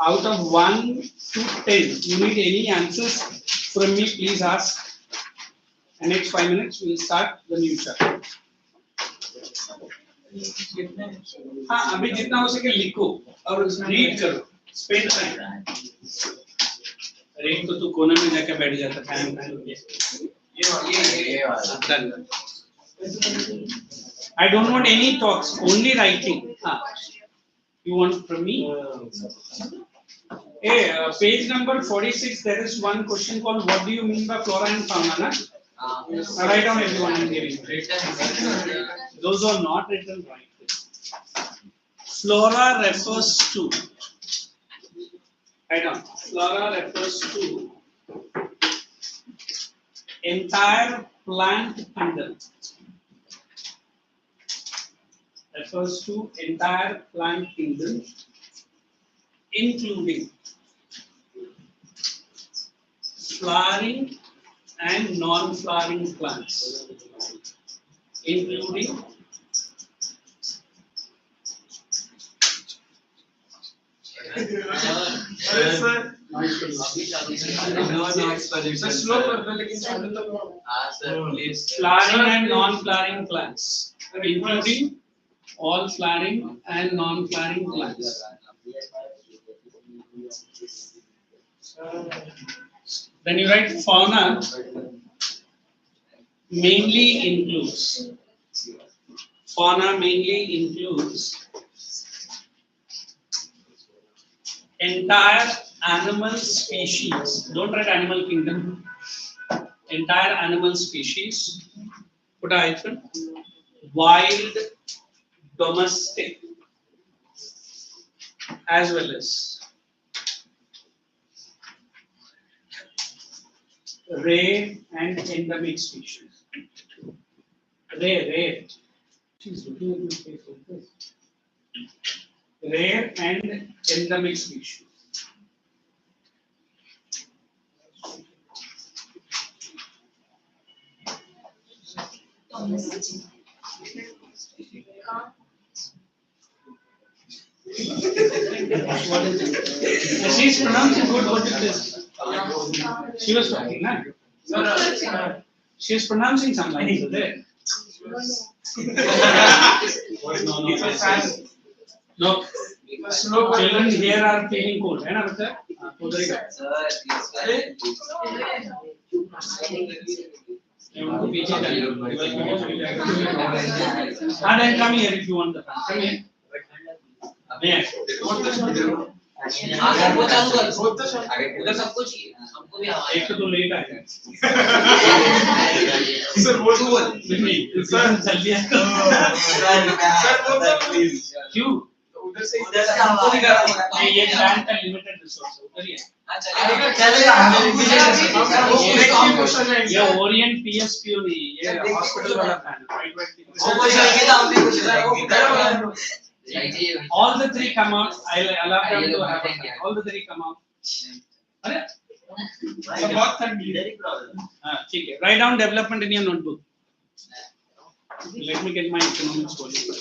Out of 1 to 10, you need any answers from me, please ask. And next 5 minutes, we will start the new chapter. हाँ अभी जितना हो सके लिखो और रीड करो, स्पेंड टाइम. रीड तो कोने में जाकर बैठ जाता time. I don't want any talks, only writing. You want from me? Hey, page number 46. There is one question called "What do you mean by flora and fauna?" Write down everyone I'm giving. Those who are not written, write. Flora refers to. Write down. Flora refers to entire plant kingdom. refers to entire plant kingdom, including flowering and non-flowering plants, including
Sir, slow कर दो लेकिन चालू तो
flowering and non-flowering plants, including all flowering and non-flowering plants. Then you write fauna mainly includes entire animal species. Don't write animal kingdom. Entire animal species. Put a hyphen. Wild, domestic, as well as rare and endemic species. Rare. She's looking at my face like this. Rare and endemic species. What is it? She's pronouncing good. What is this? She was talking, na? She is pronouncing some lines are there. No. Children here are feeling cold. है ना बच्चा? उधर ही उनको पीछे जाइए. हाँ, then come here if you want the fan. Come here. नहीं
वो चालू कर उधर सबको चाहिए हमको भी हवा
एक तो लेट आएगा.
सर वो तो
सर जल्दी
प्लीज
क्यों?
उधर से
हमको भी करना होगा
नहीं, ये प्लान का लिमिटेड रिसोर्स है. उधर ही है.
चलेगा
ये ओरिएंट पीएसपीओ नहीं, ये हॉस्पिटल वाला फैन है. All the three come out. I'll allow them to have a fan. All the three come out. अरे बहुत ठंडी है. हाँ ठीक है. Write down development in your notebook. Let me get my economics volume.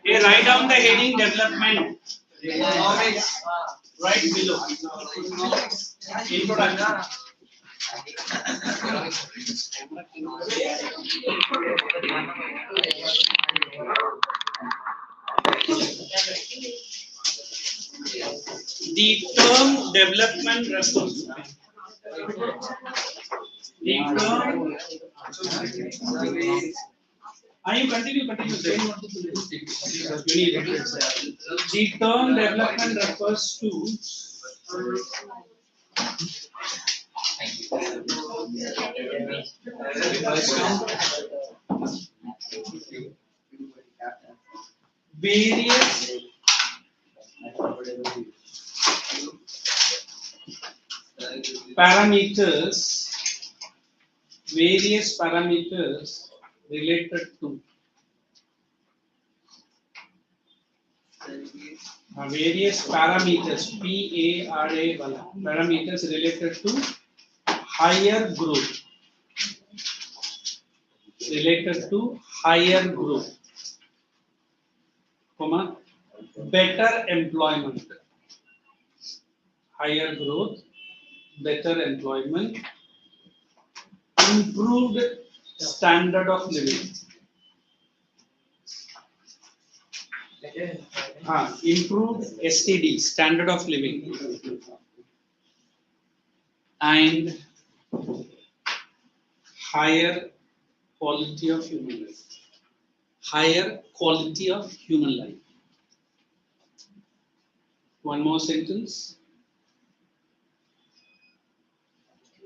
Hey, write down the heading development. Right below. Introduction. The term development refers to the term. You continue. Saying what to do. You need it. The term development refers to various parameters related to various parameters parameters related to higher growth, comma, better employment, higher growth, better employment, improved standard of living. Improved STD, standard of living, and higher quality of human life. Higher quality of human life. One more sentence.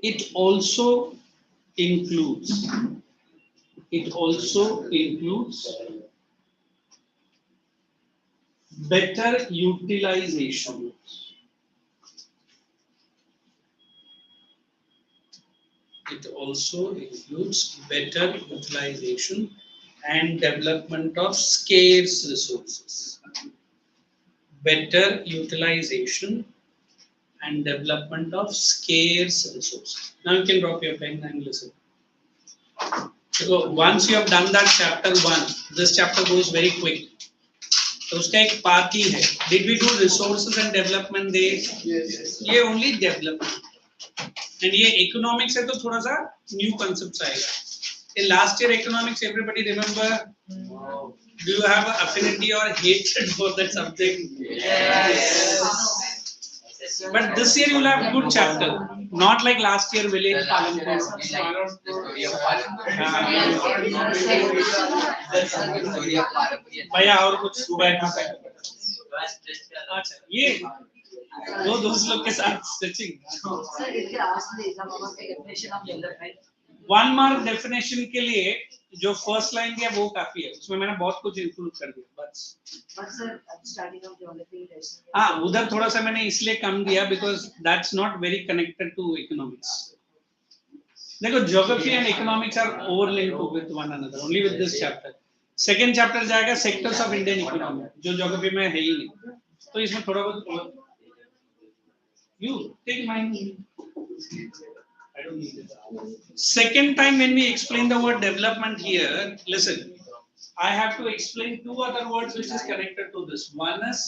It also includes better utilization it also includes better utilization and development of scarce resources. Better utilization and development of scarce resources. Now you can drop your pen and listen. So once you have done that chapter 1, this chapter goes very quick. तो उसका एक part ही है. Did we do resources and development there?
Yes.
ये only development. And ये economics है तो थोड़ा सा new concepts आएगा. In last year economics, everybody remember? Do you have an affinity or hatred for that subject?
Yes.
But this year you will have good chapter. Not like last year village
Last year,
Palanpur.
we like the story of Palanpur. The story of Palanpur.
भैया और कुछ सुबह का अच्छा ये दो दोस्त लोग के साथ stretching.
Sir, if you ask me some of the definition of development,
1 mark definition के लिए जो फर्स्ट लाइन दिया वो काफी है. उसमें मैंने बहुत कुछ इंक्लूड कर दिया बस.
but sir, at starting of geography, rational.
हाँ उधर थोड़ा सा मैंने इसलिए कम दिया because that's not very connected to economics. देखो geography and economics are overlinked with one another only with this chapter. Second chapter जाएगा सेक्टर्स ऑफ इंडियन इकोनॉमी जो ज्योग्राफी में है ही नहीं. तो इसमें थोड़ा बहुत you take mind. I don't need it. Second time when we explain the word development here, listen, I have to explain 2 other words which is connected to this. One is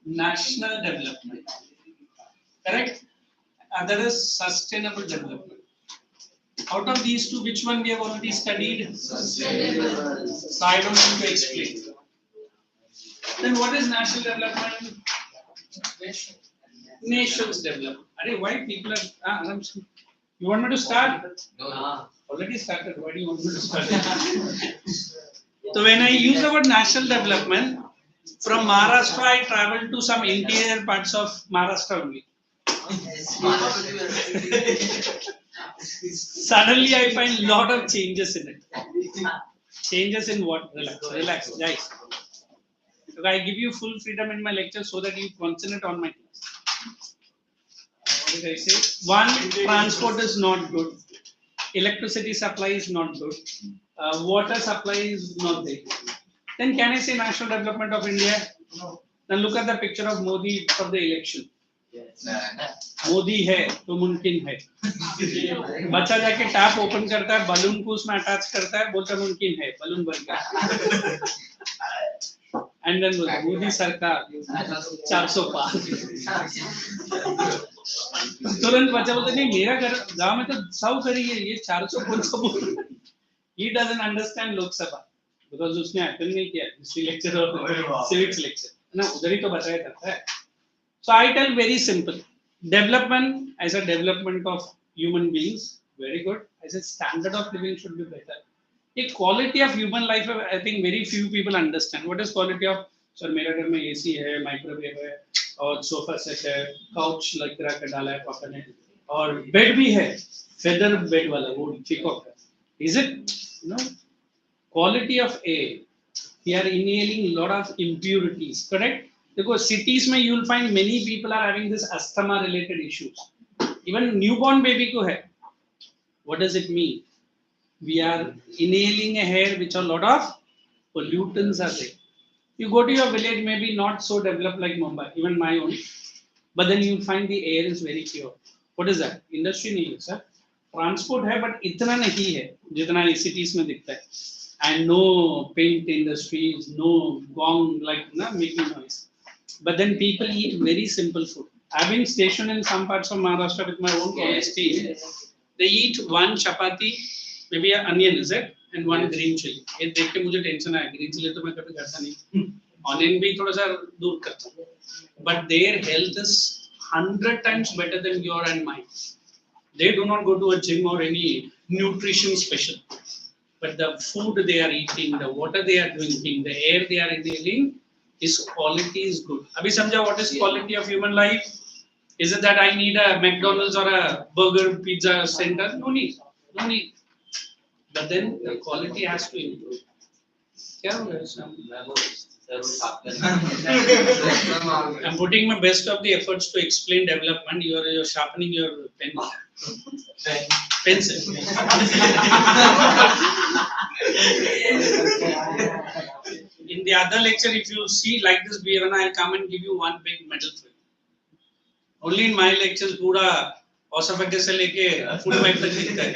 national development. Correct? Other is sustainable development. Out of these 2, which one we have already studied?
Sustainable.
So I don't need to explain. Then what is national development? Nations development. Arey, why people are... You want me to start?
No.
Already started. Why do you want me to start? So when I use the word national development, from Maharashtra I travel to some interior parts of Maharashtra only. Suddenly I find lot of changes in it. Changes in what? Relax, guys. So I give you full freedom in my lecture so that you concentrate on my class. What did I say? One, transport is not good. Electricity supply is not good. Water supply is not there. Then can I say national development of India? No. Then look at the picture of Modi for the election. Modi है तो मुमकिन है. बच्चा जाके tap open करता है, balloon को उसमें अटैच करता है, बोलता मुमकिन है, बलून भर गया. एंड देन मोदी सरकार 400 पार. तुरंत बच्चा बोलता नहीं मेरा घर गांव में तो 100 करी है, ये 400 कौन सा बोल रहा है. He doesn't understand Lok Sabha because उसने अटेंड नहीं किया हिस्ट्री लेक्चर और सिविक्स लेक्चर ना, उधर ही तो बताया करता है. So I tell very simple, development as a development of human beings, very good. As a standard of living should be better. A quality of human life, I think very few people understand. What is quality of? Sir, मेरे घर में AC है, microwave है, और sofa set है, couch लगा कर डाला है पापा ने, और बेड भी है, फेदर बेड वाला वो पीकॉक है. Is it? No. Quality of air. We are inhaling lot of impurities. Correct? Because cities में you will find many people are having this asthma related issues. Even newborn baby को है. What does it mean? We are inhaling a air which a lot of pollutants are there. You go to your village, maybe not so developed like Mumbai, even my own, but then you find the air is very pure. What is that? Industry नहीं है sir. Transport है, but इतना नहीं है जितना cities में दिखता है. And no paint industries, no gong like na making noise. But then people eat very simple food. I've been stationed in some parts of Maharashtra with my own college team. They eat 1 chapati, maybe an onion, is it? And 1 green chili. ये देख के मुझे tension आया. Green chili तो मैं कभी खाता नहीं. Onion भी थोड़ा सा दूर करता हूँ. But their health is 100 times better than your and mine. They do not go to a gym or any nutrition special. But the food they are eating, the water they are drinking, the air they are inhaling, his quality is good. Abhi samjha what is quality of human life? Is it that I need a McDonald's or a burger pizza center? No need. No need. But then the quality has to improve. क्या हो रहा है? I'm putting my best of the efforts to explain development. You're sharpening your pen. Pencil. In the other lecture, if you see like this behavior, I'll come and give you one big medal for you. Only in my lectures, पूरा osophagus से लेके food pipe तक दिखता है.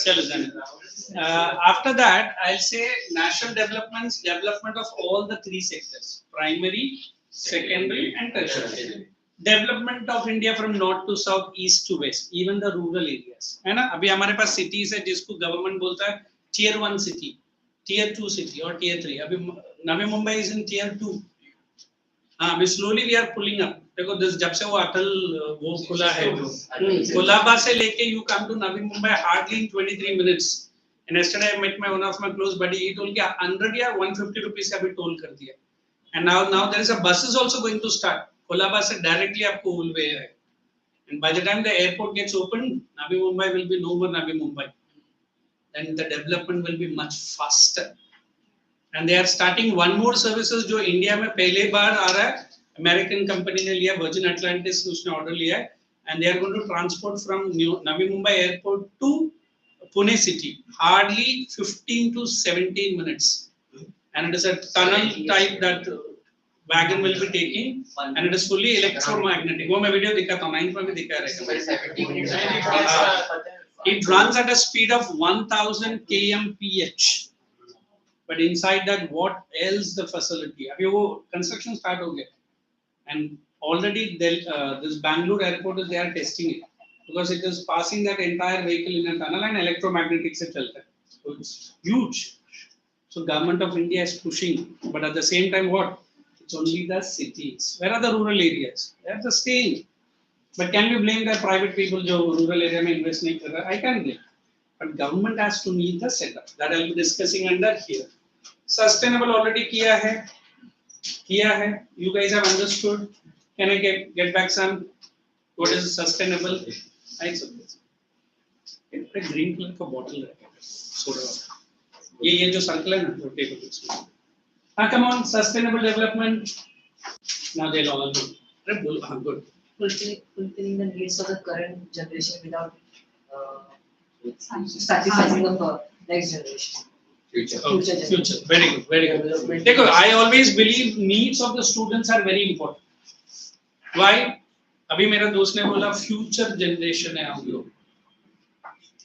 चलो जाने. After that, I'll say national development of all the three sectors: primary, secondary, and tertiary. Development of India from north to south, east to west, even the rural areas. है ना? अभी हमारे पास cities है जिसको government बोलता है tier 1 city, tier 2 city और tier 3. अभी Navi Mumbai is in tier 2. हाँ, we slowly we are pulling up. देखो जब से वो अटल वो खुला है, कोलाबा से लेके you come to Navi Mumbai hardly in 23 minutes. And yesterday I met one of my close buddy. He told कि 100 या 150 rupees का भी toll कर दिया. And now there is a bus is also going to start. Colaba से directly आपको Ulve है. And by the time the airport gets opened, Navi Mumbai will be no more Navi Mumbai. Then the development will be much faster. And they are starting one more services जो India में पहले बार आ रहा है. American company ने लिया, Virgin Atlantis उसने order लिया है. And they are going to transport from Navi Mumbai airport to Pune city. Hardly 15 to 17 minutes. And it is a tunnel type that wagon will be taking, and it is fully electromagnetic. वो मैं video दिखाता हूँ, 9 में भी दिखा रहेगा. It runs at a speed of 1000 kmph. But inside that, what else the facility? अभी वो construction start हो गया, and already this Bangalore airport is they are testing it because it is passing that entire vehicle in a tunnel and electromagnetic से चलता है. So it's huge. So government of India is pushing, but at the same time, what? It's only the cities. Where are the rural areas? They are the same. But can we blame the private people जो rural area में invest नहीं कर रहा? I can blame. But government has to need the setup. That I will be discussing under here. Sustainable already किया है. You guys have understood. Can I get back some? What is sustainable? It's a green color का bottle रखेगा. Soda. ये जो circle है ना, वो table इसमें. Come on, sustainable development. Now they'll all do. Good.
Fulfilling the needs of the current generation without sacrificing the next generation.
Future. Very good. Dekho, I always believe needs of the students are very important. Why? अभी मेरा दोस्त ने बोला future generation है हम लोग.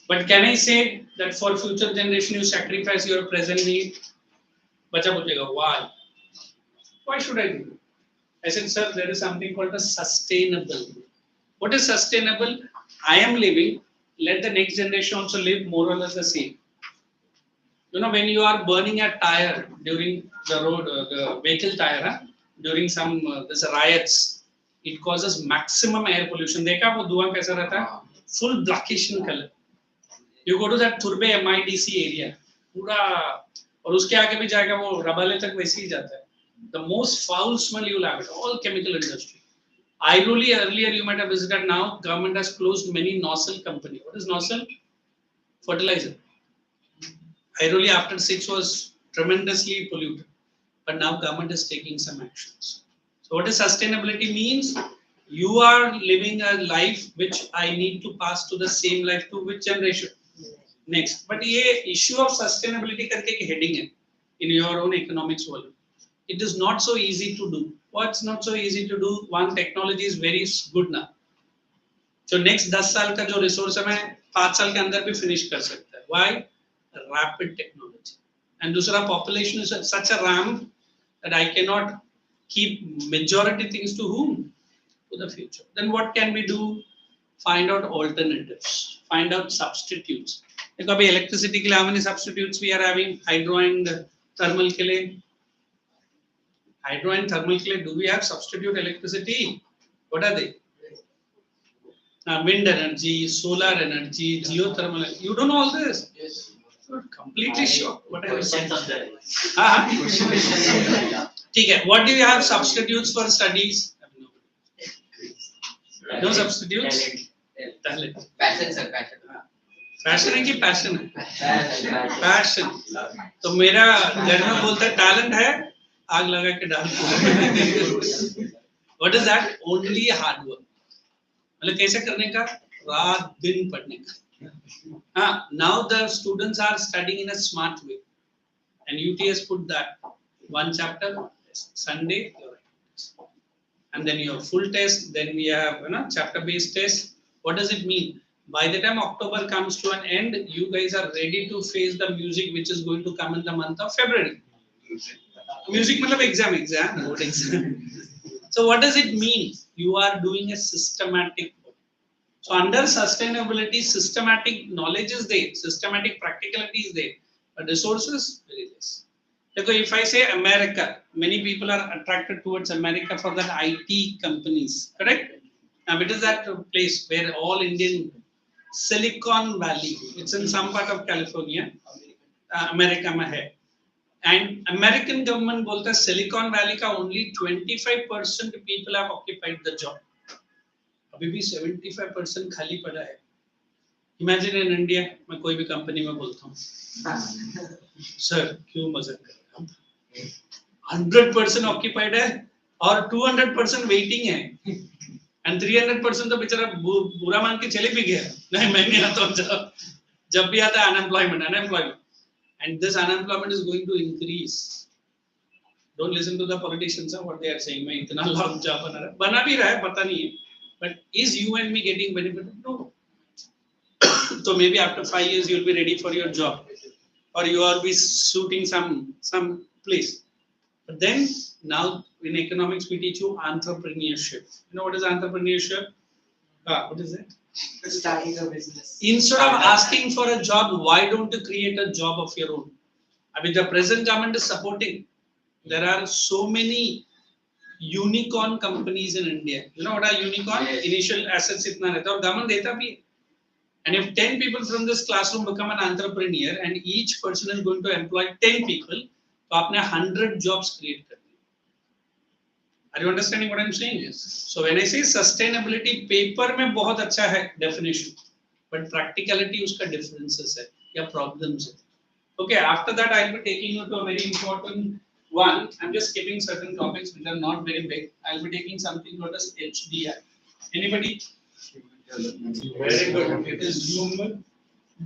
But can I say that for future generation you sacrifice your present need? बच्चा पूछेगा why? Why should I do it? I said, sir, there is something called a sustainable. What is sustainable? I am living. Let the next generation also live more or less the same. You know, when you are burning a tire during the road, the vehicle tire, during some there's riots, it causes maximum air pollution. देखा वो धुआं कैसा रहता है? Full blackish in color. You go to that Thurbe MIDC area, पूरा और उसके आगे भी जाएगा वो रबाले तक वैसे ही जाता है. The most foul smell you will have it. All chemical industry. Ironically, earlier you might have visited. Now government has closed many nozzle company. What is nozzle? Fertilizer. Ironically, after 6 was tremendously polluted, but now government is taking some actions. So what is sustainability means? You are living a life which I need to pass to the same life to which generation? Next. But ये issue of sustainability करके एक heading है in your own economics volume. It is not so easy to do. What's not so easy to do? One, technology is very good now. So next 10 साल का जो resource है मैं 5 साल के अंदर भी finish कर सकता है. Why? Rapid technology. And दूसरा population is such a ramp that I cannot keep majority things to whom? To the future. Then what can we do? Find out alternatives. Find out substitutes. देखो अभी electricity के लिए how many substitutes we are having? Hydro and thermal के लिए. Hydro and thermal के लिए do we have substitute electricity? What are they? Wind energy, solar energy, geothermal. You don't know all this?
Yes.
You're completely sure. What are you saying?
Yeah.
ठीक है. What do you have substitutes for studies? No substitutes? Talent.
Passion, sir, passion.
Passion है कि passion है? Passion. तो मेरा घर में बोलता है talent है, आग लगा के डाल. What is that? Only hard work. मतलब कैसे करने का? रात दिन पढ़ने का. हाँ, now the students are studying in a smart way, and UTS put that one chapter, one test. Sunday, you're right. And then your full test. Then we have chapter-based test. What does it mean? By the time October comes to an end, you guys are ready to face the music which is going to come in the month of February. Music मतलब exam, board exam. So what does it mean? You are doing a systematic work. So under sustainability, systematic knowledge is there, systematic practicality is there, but resources very less. Because if I say America, many people are attracted towards America for that IT companies, correct? Now it is that place where all Indian Silicon Valley, it's in some part of California, America में है. And American government बोलता है Silicon Valley का only 25% people have occupied the job. अभी भी 75% खाली पड़ा है. Imagine in India, मैं कोई भी कंपनी में बोलता हूँ, सर क्यों मजाक कर रहे हैं? 100% occupied है और 200% waiting है. And 300% तो बेचारा बुरा मान के चले भी गया. नहीं मैं नहीं आता हूँ. जब भी आता है unemployment. And this unemployment is going to increase. Don't listen to the politicians of what they are saying. मैं इतना long job बना भी रहा है, पता नहीं है. But is you and me getting benefited? No. So maybe after 5 years you'll be ready for your job, or you will be shooting some place. But then now in economics we teach you entrepreneurship. You know what is entrepreneurship? What is it?
Starting a business.
Instead of asking for a job, why don't you create a job of your own? I mean, the present government is supporting. There are so many unicorn companies in India. You know what are unicorn?
Yes.
Initial assets itna rehta aur government deta bhi hai. And if 10 people from this classroom become an entrepreneur and each person is going to employ 10 people, तो आपने 100 jobs create कर दिए. Are you understanding what I'm saying?
Yes.
So when I say sustainability, paper में बहुत अच्छा है definition, but practicality उसका differences है या problems है. Okay, after that I'll be taking you to a very important one. I'm just skipping certain topics which are not very big. I'll be taking something called as HDI. Anybody? Very good. It is Human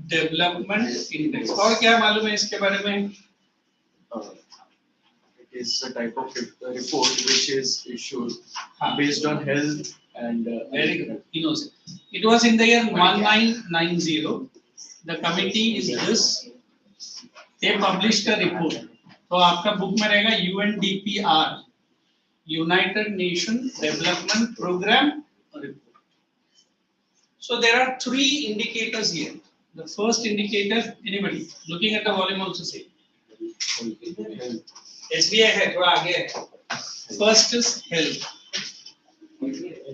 Development Index. और क्या मालूम है इसके बारे में?
It is a type of report which is issued based on health and
Very good. He knows it. It was in the year 1990. The committee is this. They published a report. तो आपका book में रहेगा UNDPR, United Nations Development Program Report. So there are 3 indicators here. The first indicator, anybody looking at the volume also say. SBI है थोड़ा आगे है. First is health.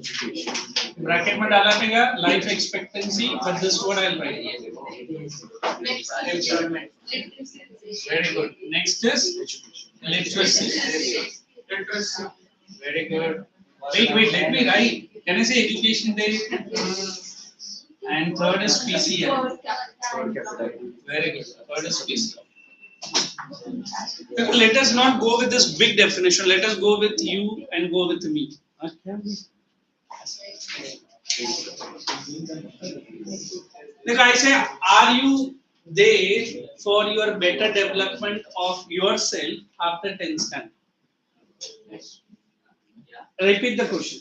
education.
Bracket में डाला रहेगा life expectancy, but this word I'll write.
Employment.
Very good. Next is literacy. Very good. Wait, let me write. Can I say education there? And third is PCM.
Per capita.
Very good. Third is PCM. Let us not go with this big definition. Let us go with you and go with me. Like I say, are you there for your better development of yourself after 10th standard? Repeat the question.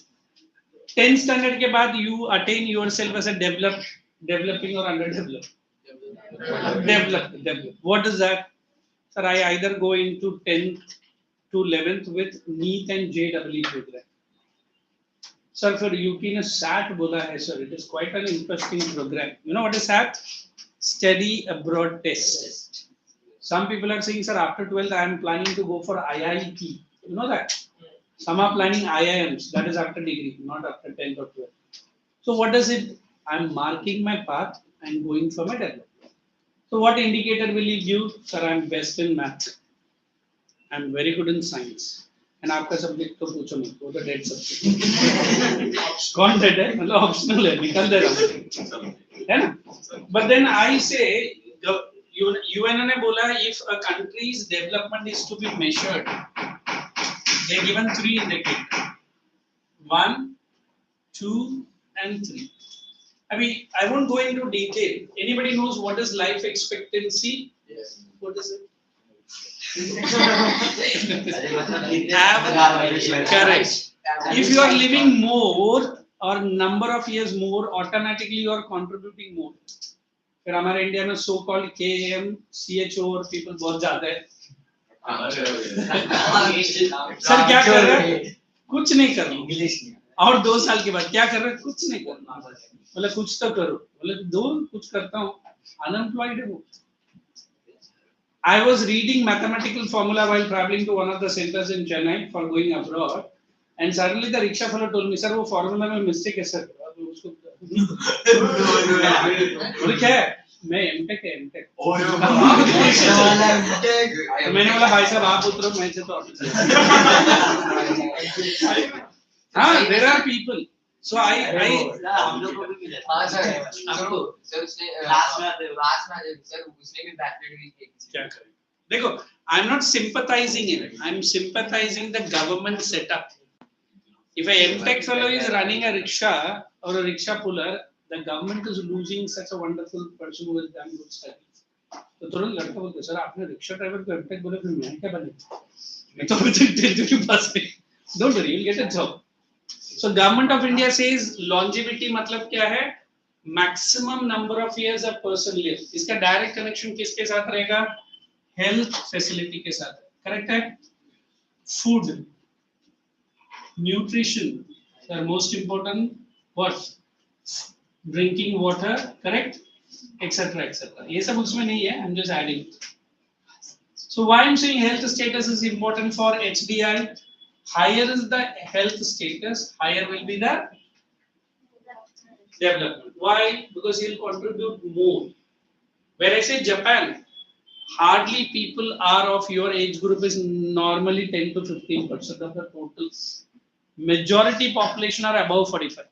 10th standard के बाद you attain yourself as a developing or underdeveloped? Develop. What is that? Sir, I either go into 10th to 11th with NEET and JEE program. Sir, for UP ने SAT बोला है, sir. It is quite an interesting program. You know what is SAT? Study abroad test. Some people are saying, sir, after 12th, I am planning to go for IIT. You know that? Some are planning IIMs. That is after degree, not after 10th or 12th. So what does it? I am marking my path and going for my development. So what indicator will you give? Sir, I am best in math. I am very good in science. And आपका subject तो पूछो मत, वो तो dead subject. कौन dead है? मतलब optional है, निकल दे रहा है ना? But then I say, UN ने बोला, if a country's development is to be measured, they are given 3 indicators. 1, 2, and 3. I won't go into detail. Anybody knows what is life expectancy?
Yes.
What is it?
Average.
Correct. If you are living more or number of years more, automatically you are contributing more. फिर हमारे India में so called KM, CHO और people बहुत ज्यादा है. Sir क्या कर रहे हैं? कुछ नहीं कर रहे. और 2 साल के बाद क्या कर रहे हैं? कुछ नहीं कर रहे. मतलब कुछ तो करो. मतलब दो कुछ करता हूँ. Unemployed है वो. I was reading mathematical formula while traveling to one of the centers in Chennai for going abroad, and suddenly the rickshaw fellow told me, "Sir, वो formula में mistake है sir." बोले क्या है? मैं MTech है MTech. तो मैंने बोला भाई साहब आप उतरो मैं से तो ऑफिस. हाँ, there are people. So
हम लोग को भी मिला.
हाँ सर,
आपको
सर उसने
लास्ट में आते हो.
सर उसने भी बैकलेट भी किया.
क्या करें? देखो, I am not sympathizing it. I am sympathizing the government setup. If a MTech fellow is running a rickshaw or a rickshaw puller, the government is losing such a wonderful person who has done good studies. तो तुरंत लड़का बोलते sir आपने rickshaw driver को MTech बोले फिर मैं क्या बने? मैं तो मुझे के पास में. Don't worry, you'll get a job. So government of India says longevity मतलब क्या है? Maximum number of years a person lives. इसका direct connection किसके साथ रहेगा? Health facility के साथ. Correct है? Food, nutrition, the most important what? Drinking water, correct? Etc. etc. ये सब उसमें नहीं है. I'm just adding. So why I'm saying health status is important for HDI? Higher is the health status, higher will be the development. Why? Because he'll contribute more. Whereas say Japan, hardly people are of your age group is normally 10 to 15% of the total. Majority population are above 45.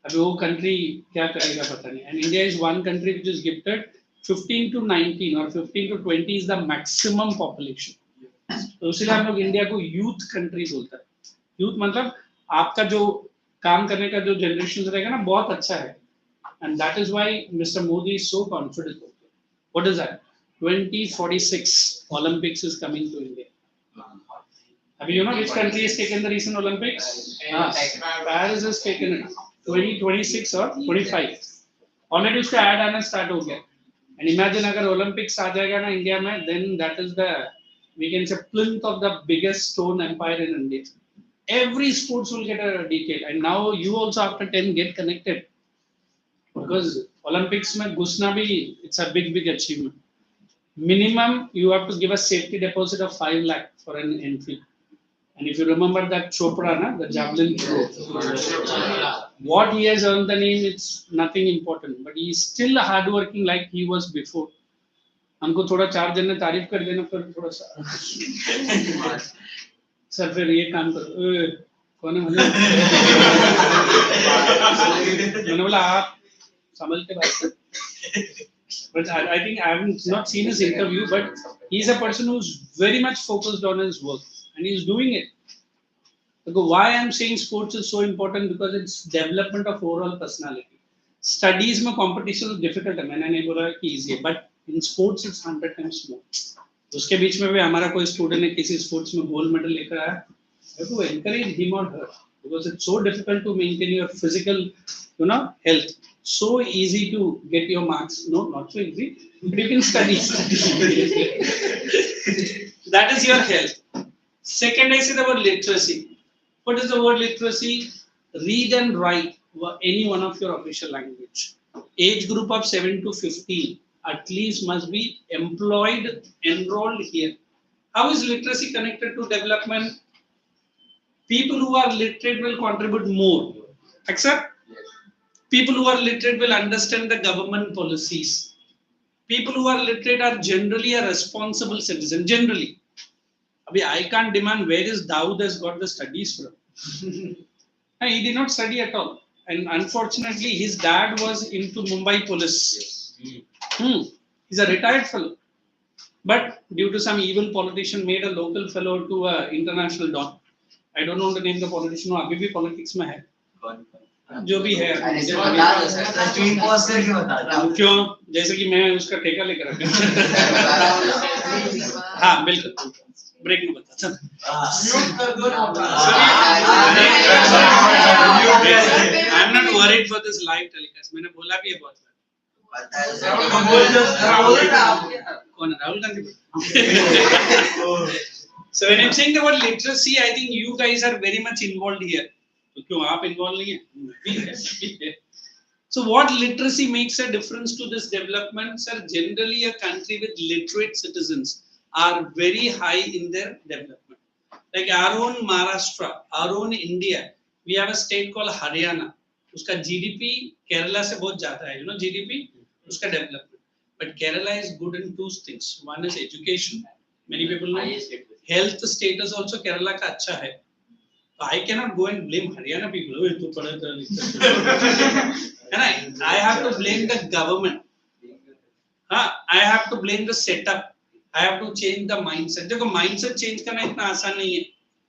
अभी वो country क्या करेगा पता नहीं. And India is one country which is gifted 15 to 19 or 15 to 20 is the maximum population. तो इसलिए हम लोग इंडिया को यूथ कंट्री बोलते हैं. यूथ मतलब आपका जो काम करने का जो जनरेशन रहेगा ना बहुत अच्छा है. And that is why Mr. Modi is so confident. What is that? 2046 Olympics is coming to India. Have you know which country has taken the recent Olympics? Paris has taken it. 2026 or 25. Already उसका ad आना start हो गया. And imagine अगर Olympics आ जाएगा ना India में, then that is the we can say plinth of the biggest stone empire in India. Every sports will get a detail, and now you also after 10 get connected because Olympics में घुसना भी it's a big achievement. Minimum you have to give a safety deposit of 5 lakh for an entry. And if you remember that Chopra, na, the javelin throw, what he has earned the name, it's nothing important, but he is still hardworking like he was before. हमको थोड़ा 4 जन ने तारीफ कर देना फिर थोड़ा सा सर फिर ये काम करो कौन है मैंने बोला आप संभल के बात करो. But I think I haven't not seen his interview, but he's a person who's very much focused on his work and he's doing it. Because why I'm saying sports is so important because it's development of overall personality. Studies में competition is difficult है, मैंने नहीं बोला कि easy है, but in sports it's 100 times more. उसके बीच में भी हमारा कोई स्टूडेंट है किसी स्पोर्ट्स में गोल्ड मेडल लेकर आया, तो encourage him or her because it's so difficult to maintain your physical, health. So easy to get your marks. No, not so easy, but you can study. That is your health. Second, I say the word literacy. What is the word literacy? Read and write any one of your official language. Age group of 7 to 15 at least must be employed, enrolled here. How is literacy connected to development? People who are literate will contribute more. Accept? People who are literate will understand the government policies. People who are literate are generally a responsible citizen. Generally. I can't demand where is Dawood has got the studies from. He did not study at all. And unfortunately, his dad was into Mumbai police. He's a retired fellow. But due to some evil politician, made a local fellow to an international don. I don't know the name of the politician, वो अभी भी politics में है, जो भी है,
अरे
मुझे
सर
अभी-
बता दो सर, स्क्रीन पॉज करके बता दो।
क्यों? जैसे कि मैं उसका ठेका लेकर रखा हाँ बिल्कुल, ब्रेक में बता चल।
म्यूट कर दो ना।
I am not worried for this live telecast. मैंने बोला भी है बहुत बार।
पता है सर।
कौन है? Rahul Gandhi. So when I'm saying the word literacy, I think you guys are very much involved here. तो क्यों आप involved नहीं हैं? So what literacy makes a difference to this development? Sir, generally a country with literate citizens are very high in their development. Like our own Maharashtra, our own India, we have a state called Haryana. उसका GDP Kerala से बहुत ज़्यादा है, you know GDP, उसका development. But Kerala is good in two things. One is education. Many people know. Health status also Kerala का अच्छा है. I cannot go and blame Haryana people. Oh, तू पढ़ा था लिखा and I have to blame the government. I have to blame the setup. I have to change the mindset. देखो mindset change करना इतना आसान नहीं है.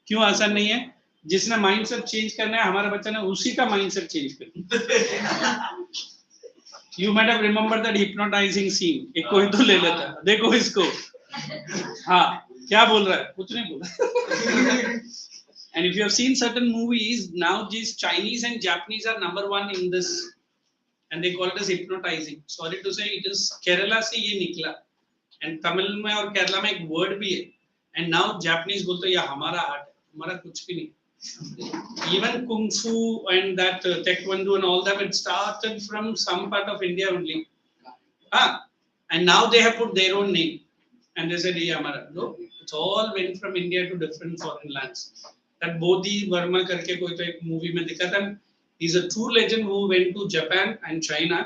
क्यों आसान नहीं है? जिसने mindset change करना है हमारा बच्चा ने उसी का mindset change करना. You might have remembered that hypnotizing scene. एक कोई तो ले लेता. देखो इसको. हाँ क्या बोल रहा है? कुछ नहीं बोल रहा. And if you have seen certain movies, now these Chinese and Japanese are #1 in this, and they call it as hypnotizing. Sorry to say, it is Kerala से ये निकला, and Tamil में और Kerala में एक word भी है, and now Japanese बोलते हैं ये हमारा art है, हमारा कुछ भी नहीं. Even Kung Fu and that Taekwondo and all that, it started from some part of India only. And now they have put their own name, and they said ये हमारा. No, it's all went from India to different foreign lands. That Bodhi Verma करके कोई तो एक movie में दिखा था. He's a true legend who went to Japan and China,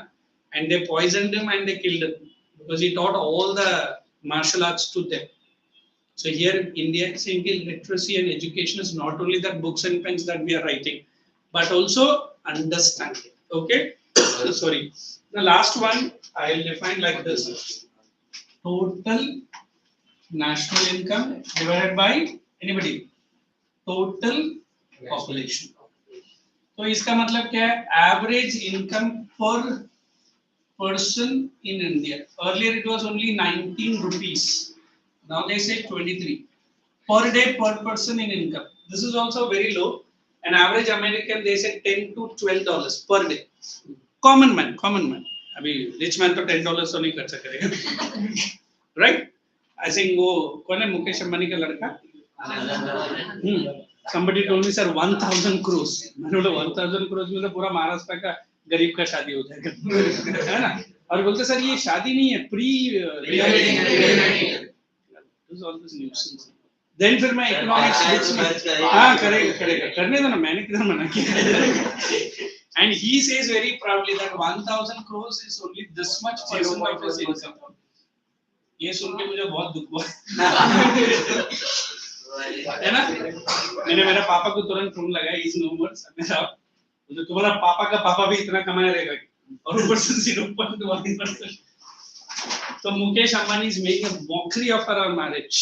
and they poisoned him and they killed him because he taught all the martial arts to them. So here in India, single literacy and education is not only the books and pens that we are writing, but also understanding. Okay? Sorry. The last one I will define like this: total national income divided by anybody. Total population. तो इसका मतलब क्या है? Average income per person in India. Earlier it was only 19 rupees. Now they say 23 per day per person in income. This is also very low. An average American they say $10 to $12 per day. Common man. अभी rich man तो $10 तो नहीं खर्चा करेगा. Right? I think वो कौन है मुकेश अंबानी का लड़का? Somebody told me sir 1,000 crores. मैंने बोला 1,000 crores में तो पूरा महाराष्ट्र का गरीब का शादी हो जाएगा, है ना? और बोलते सर ये शादी नहीं है, Then फिर मैं इकोनॉमिक्स हाँ करेगा करने दो ना, मैंने किधर मना किया. And he says very proudly that 1,000 crores is only this much percent of his income. ये सुन के मुझे बहुत दुख हुआ, है ना? मैंने मेरे पापा को तुरंत फोन लगाया इस नंबर से, मेरा तो तुम्हारा पापा का पापा भी इतना कमाया रहेगा और ऊपर से 0.1%. तो Mukesh Ambani is making a mockery of our marriage,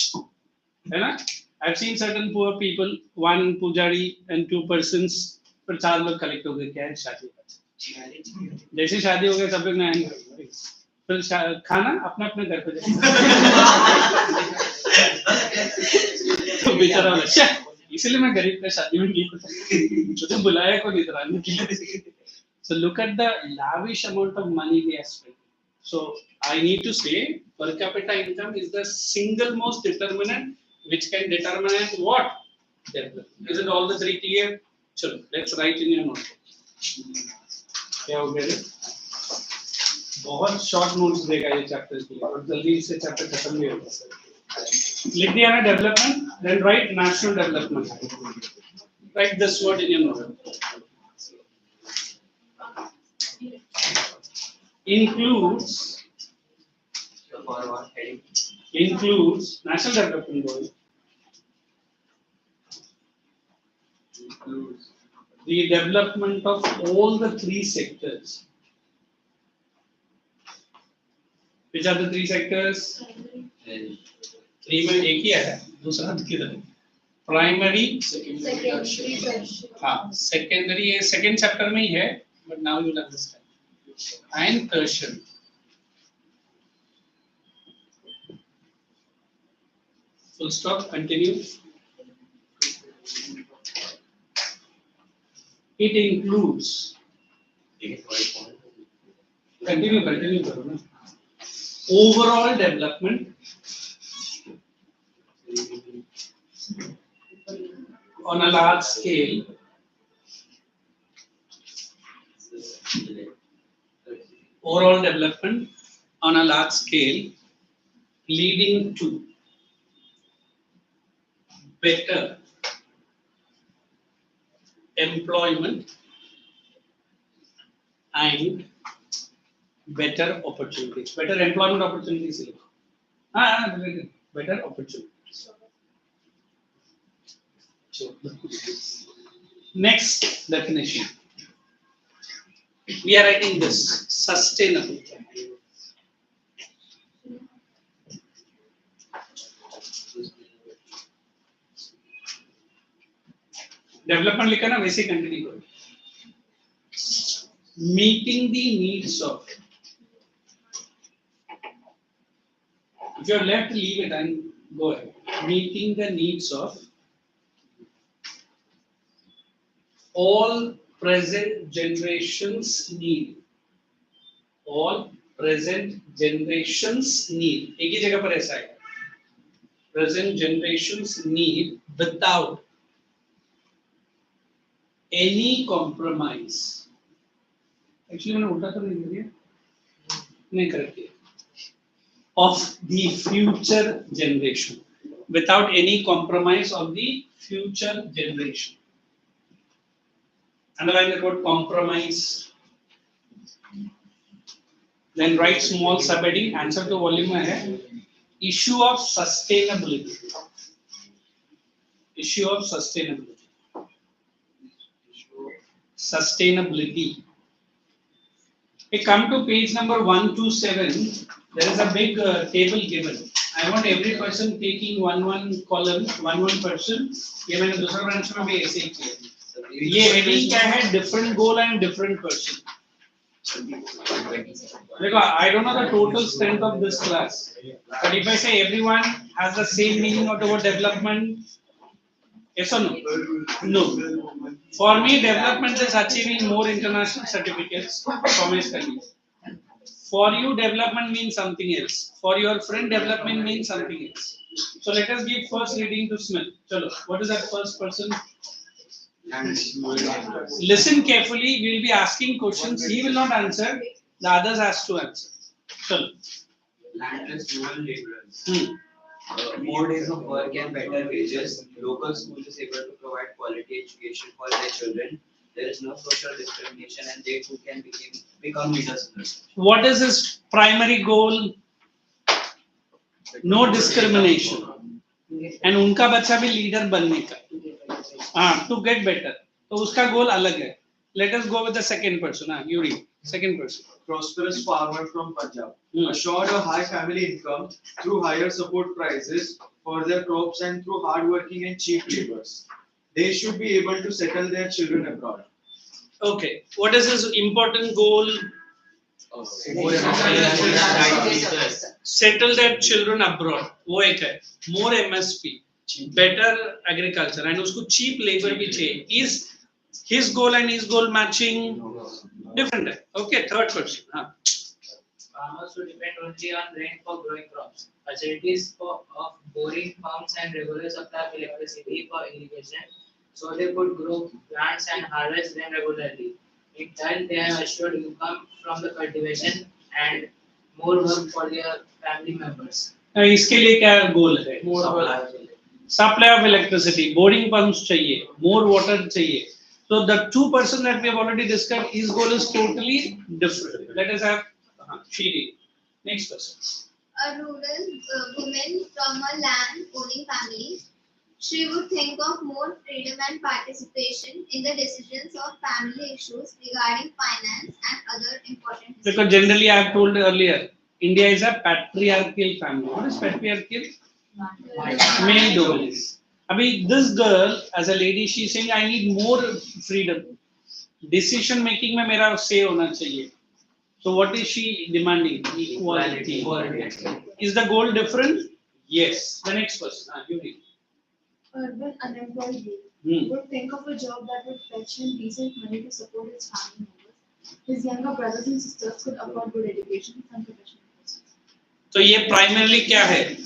है ना? I've seen certain poor people, one pujari and 2 persons, फिर 4 लोग कलेक्ट हो गए, क्या है शादी. जैसे शादी हो गए सब लोग नया फिर खाना अपने अपने घर पे तो बेचारा बच्चा, इसलिए मैं गरीब का शादी में नहीं होता, मुझे बुलाया को नहीं कराने के लिए. So look at the lavish amount of money they are spending. So I need to say per capita income is the single most determinant which can determine what development. Isn't all the three clear? Chalo, let's write in your notebook. क्या हो गया? बहुत short notes देगा ये chapter के लिए और जल्दी से चैप्टर खत्म भी होगा. लिख दिया ना development, then write national development. Write this word in your notebook. Includes national development goal, the development of all the 3 sectors. Which are the 3 sectors? 3 में एक ही है, दूसरा किधर है? Primary
Secondary.
हाँ सेकेंडरी ये सेकेंड चैप्टर में ही है but now you will understand and tertiary full stop continue it includes continue करो ना overall development on a large scale overall development on a large scale leading to better employment and better opportunities better employment opportunities better opportunities next definition we are writing this sustainable development लिखा ना वैसे continue करो meeting the needs of if you're left leave it and go ahead meeting the needs of all present generations need all present generations need एक ही जगह पर ऐसा है present generations need without any compromise actually मैंने उल्टा तो नहीं दिया नहीं करेक्ट किया of the future generation without any compromise of the future generation underline the word compromise then write small subheading answer to volume में है issue of sustainability issue of sustainability come to page number 127 there is a big table given I want every person taking one column one person ये मैंने दूसरा branch में भी ऐसे ही किया ये हेडिंग क्या है different goal and different person देखो I don't know the total strength of this class but if I say everyone has the same meaning of the word development yes or no no for me development is achieving more international certificates from his colleagues for you development means something else for your friend development means something else so let us give first reading to Smith chalo what is that first person listen carefully we will be asking questions he will not answer the others has to answer chalo
Landless rural laborers. More days of work and better wages. Local schools is able to provide quality education for their children. There is no social discrimination and they too can become leaders in this.
what is his primary goal no discrimination and उनका बच्चा भी leader बनने का हाँ to get better तो उसका गोल अलग है let us go with the second person हाँ you read second person
Prosperous farmer from Punjab assured a high family income through higher support prices for their crops and through hard working and cheap labors. They should be able to settle their children abroad.
okay what is his important goal settle their children abroad वो एक है more MSP better agriculture and उसको cheap labor भी चाहिए is his goal and his goal matching different है okay third person हाँ
Farmers who depend only on rain for growing crops. Facilities of boring pumps and regular supply of electricity for irrigation, so they could grow plants and harvest them regularly. In turn, they are assured income from the cultivation and more work for their family members.
इसके लिए क्या गोल है supply of electricity boring pumps चाहिए more water चाहिए so the two person that we have already discussed his goal is totally different let us have Shiri next person
A rural woman from a land owning family, she would think of more freedom and participation in the decisions of family issues regarding finance and other important decisions.
because generally I have told earlier India is a patriarchal family what is patriarchal male dominance अभी this girl as a lady she is saying I need more freedom. Decision making में मेरा say होना चाहिए. So what is she demanding? Equality. Is the goal different? Yes. The next person. You read.
Urban unemployed youth would think of a job that would fetch him decent money to support his family members. His younger brothers and sisters could afford good education and professional courses.
तो ये primarily क्या है?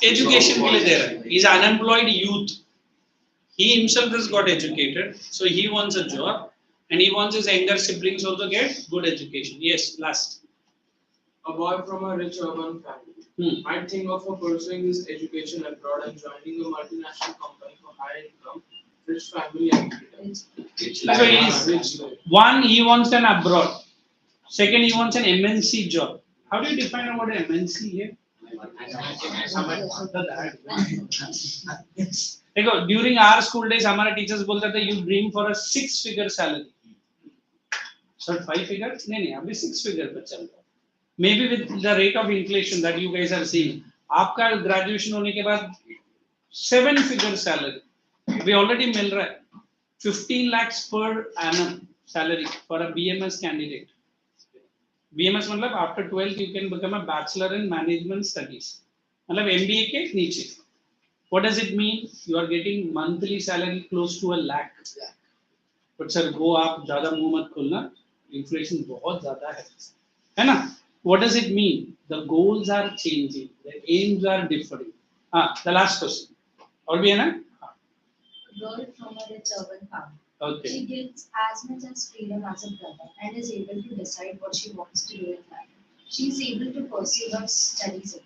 Education के लिए दे रहा है. He is unemployed youth. He himself has got educated, so he wants a job, and he wants his younger siblings also get good education. Yes, last.
A boy from a rich urban family might think of pursuing his education abroad and joining a multinational company for high income, rich family and freedom.
So he's, one, he wants an abroad. Second, he wants an MNC job. How do you define about MNC here? देखो during our school days हमारे teachers बोलते थे you dream for a 6-figure salary. So 5 figure? नहीं अभी 6 figure पर चल रहा है. Maybe with the rate of inflation that you guys are seeing, आपका graduation होने के बाद 7-figure salary अभी already मिल रहा है. 15 lakhs per annum salary for a BMS candidate. BMS मतलब after 12th you can become a bachelor in management studies. मतलब MBA के नीचे. What does it mean? You are getting monthly salary close to 1 lakh. But sir, go आप ज़्यादा मुंह मत खोलना. Inflation बहुत ज़्यादा है ना? What does it mean? The goals are changing. The aims are differing. The last question. और भी है ना?
A girl from a rich urban family.
Okay.
She gets as much as freedom as a brother and is able to decide what she wants to do in life. She is able to pursue her studies.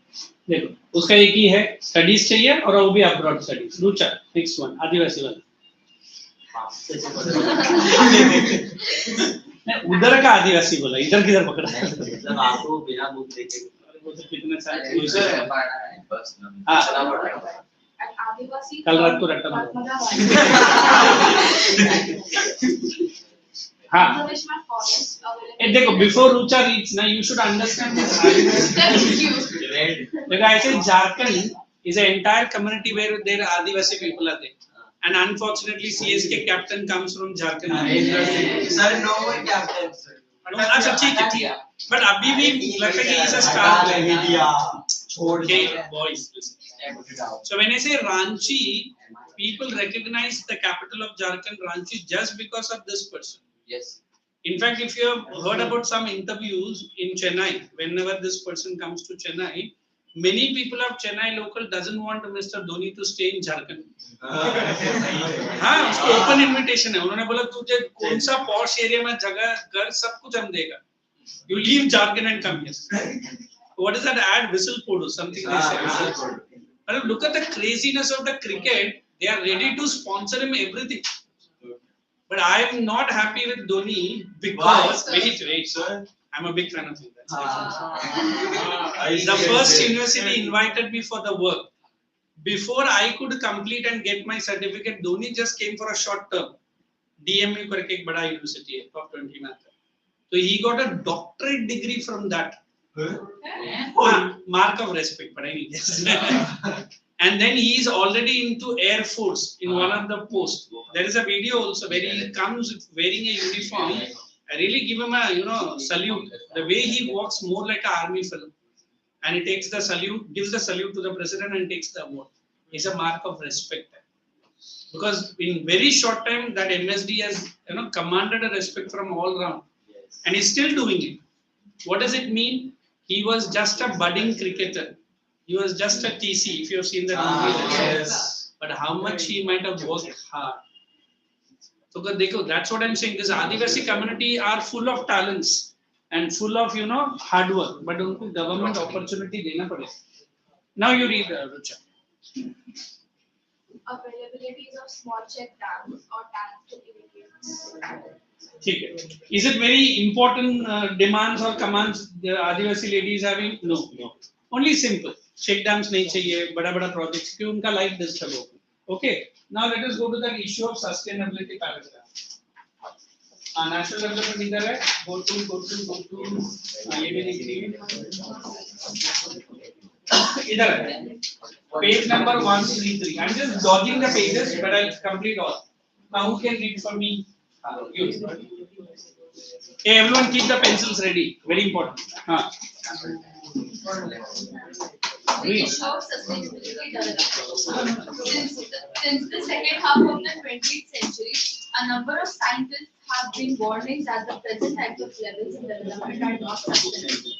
देखो उसका एक ही है studies चाहिए और वो भी abroad studies. Rucha next one Adivasi वाला. उधर का आदिवासी बोला इधर किधर पकड़ा
मतलब आपको बिना बुक देखे
वो तो कितने साल
आदिवासी
कल रात को रट्टा हाँ देखो बिफोर रुचा रीच ना यू शुड अंडरस्टैंड देखो ऐसे Jharkhand is an entire community where there are Adivasi people are there. And unfortunately, CSK captain comes from Jharkhand.
Sir, no one captain, sir.
अच्छा ठीक है. But अभी भी लगता है कि is a star player. छोड़ के boys. So when I say Ranchi, people recognize the capital of Jharkhand, Ranchi, just because of this person.
Yes.
In fact, if you have heard about some interviews in Chennai, whenever this person comes to Chennai, many people of Chennai local doesn't want Mr. Dhoni to stay in Jharkhand. हाँ उसको open invitation है. उन्होंने बोला तुझे कौन सा posh area में जगह घर सब कुछ हम देगा. You leave Jharkhand and come here. What is that ad? Whistle podu something they say. But look at the craziness of the cricket. They are ready to sponsor him everything. But I am not happy with Dhoni because wait, sir. I'm a big fan of him. The first university invited me for the work. Before I could complete and get my certificate, Dhoni just came for a short term. DMU करके एक बड़ा university है, top 20 में आता है. So he got a doctorate degree from that. Mark of respect, but I need And then he is already into Air Force in one of the posts. There is a video also where he comes wearing a uniform. I really give him a salute. The way he walks more like an army fellow, and he takes the salute, gives the salute to the president, and takes the award. It's a mark of respect. Because in very short time, that MSD has commanded a respect from all around, and he's still doing it. What does it mean? He was just a budding cricketer. He was just a TC. If you have seen that movie,
Yes.
But how much he might have worked hard. So that's what I'm saying. This Adivasi community are full of talents and full of hard work, but unko government opportunity dena padega. Now you read, Rucha.
Availabilities of small check dams or dams to irrigate.
ठीक है. Is it very important demands or commands the Adivasi ladies having? No. Only simple. Check dams नहीं चाहिए, बड़ा projects क्यों उनका life disturb हो. Okay. Now let us go to the issue of sustainability paragraph. National development इधर है. Go to. ये भी लिख लीजिए. इधर है. Page number 133. I'm just dodging the pages, but I'll complete all. Now, who can read for me? You. Hey, everyone, keep the pencils ready. Very important. Read.
Issue of sustainability development. Since the second half of the 20th century, a number of scientists have been warning that the present types of levels in development are not sustainable.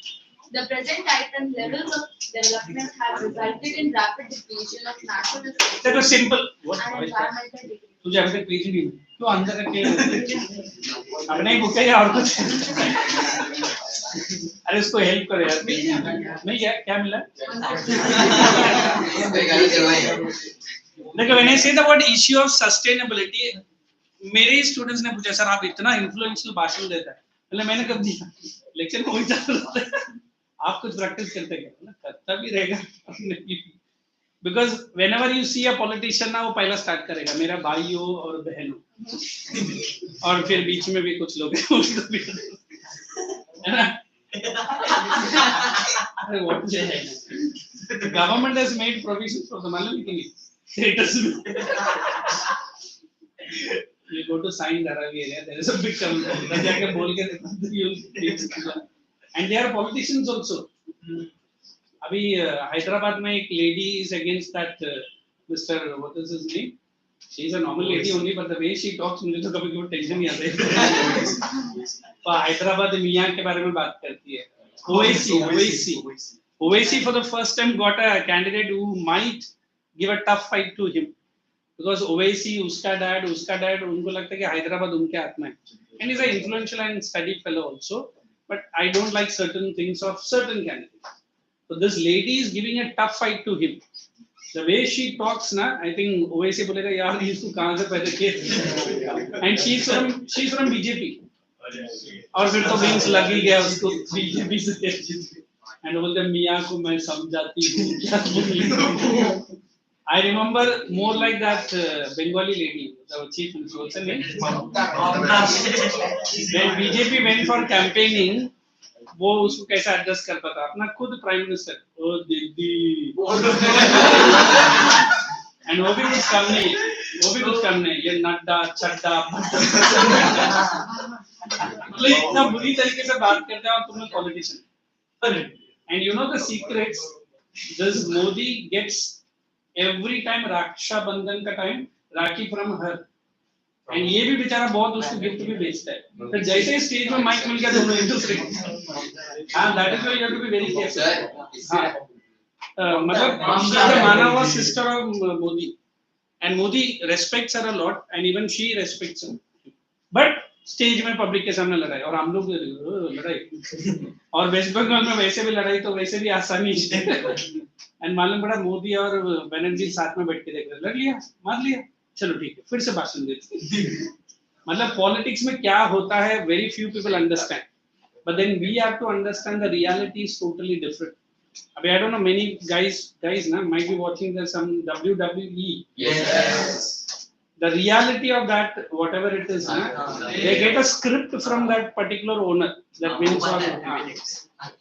The present type and levels of development have resulted in rapid depletion of natural resources
That was simple.
and environmental degradation.
तुझे अभी तक page नहीं तो अंदर रख के अपने ही book है या और कुछ अरे उसको हेल्प करो यार नहीं क्या क्या मिला देखो when I say the word issue of sustainability मेरे स्टूडेंट्स ने पूछा सर आप इतना इन्फ्लुएंशियल भाषण देता है मतलब मैंने कब दिया लेक्चर में वही चल रहा था आप कुछ प्रैक्टिस करते क्या करता भी रहेगा Because whenever you see a politician ना वो पहला स्टार्ट करेगा मेरा भाई हो और बहन हो और फिर बीच में भी कुछ लोग हैं उसको भी है ना अरे what is it? Government has made provisions for the मालूम है कि नहीं you go to Sain Dharavi area there is a big town जाके बोल के देखो and they are politicians also अभी हैदराबाद में एक lady is against that Mr. what is his name? She is a normal lady only, but the way she talks मुझे तो कभी कभी टेंशन नहीं आता है। तो हैदराबाद मियाँ के बारे में बात करती है। Owaisi for the first time got a candidate who might give a tough fight to him because Owaisi उसका dad उनको लगता है कि हैदराबाद उनके हाथ में है। And he's an influential and studied fellow also, but I don't like certain things of certain candidates. So this lady is giving a tough fight to him. The way she talks na, I think Owaisi बोलेगा यार इसको कहाँ से पैदा किया? And she's from BJP. और फिर तो विंग्स लग ही गया उसको BJP से. And बोलते मियाँ को मैं समझाती हूँ क्या बोली? I remember more like that Bengali lady, the chief minister. What's her name? When BJP went for campaigning. वो उसको कैसा एडजस्ट कर पाता अपना खुद प्राइम मिनिस्टर ओ दीदी एंड वो भी कुछ कम नहीं ये नड्डा छड्डा मतलब इतना बुरी तरीके से बात करते हैं और तुम लोग politician and you know the secrets this Modi gets every time Raksha Bandhan का time rakhi from her and ये भी बेचारा बहुत उसको गिफ्ट भी भेजता है तो जैसे ही स्टेज में माइक मिल गया दोनों एक दूसरे हाँ that is why you have to be very careful मतलब शी इज द माना हुआ sister of Modi and Modi respects her a lot and even she respects him but stage में पब्लिक के सामने लड़ाई और हम लोग लड़ाई और वेस्ट बंगाल में वैसे भी लड़ाई तो वैसे भी आसानी है एंड मालूम पड़ा मोदी और बनर्जी साथ में बैठ के देख रहे लड़ लिया मार लिया चलो ठीक है फिर से भाषण देते मतलब पॉलिटिक्स में क्या होता है very few people understand but then we have to understand the reality is totally different अभी I don't know many guys ना might be watching the some WWE the reality of that whatever it is na, they get a script from that particular owner that wins or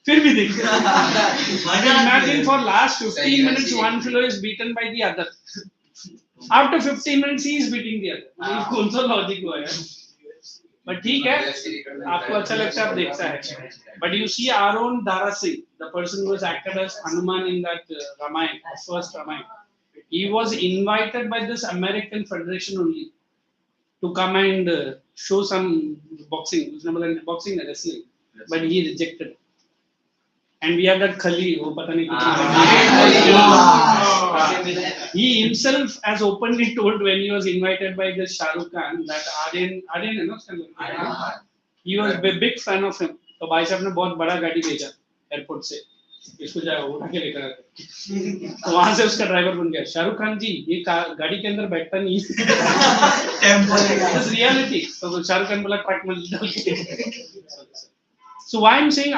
फिर भी देख imagine for last 15 minutes one fellow is beaten by the other After 15 minutes, he is beating the other. कौन सा logic हुआ यार? But ठीक है, आपको अच्छा लगता है आप देखता है. But you see our own Dara Singh, the person who was acted as Hanuman in that Ramayana, first Ramayana. He was invited by this American Federation only to come and show some boxing, boxing and wrestling, but he rejected. And we have that Khali, वो पता नहीं he himself has openly told when he was invited by this Shah Rukh Khan that Aryan है ना उसका नाम he was a big fan of him तो भाई साहब ने बहुत बड़ा गाड़ी भेजा एयरपोर्ट से इसको जाओ उठा के लेकर आते तो वहां से उसका ड्राइवर बन गया शाहरुख खान जी ये गाड़ी के अंदर बैठता नहीं है रियलिटी तो शाहरुख खान बोला ट्रक में डाल के so why I'm saying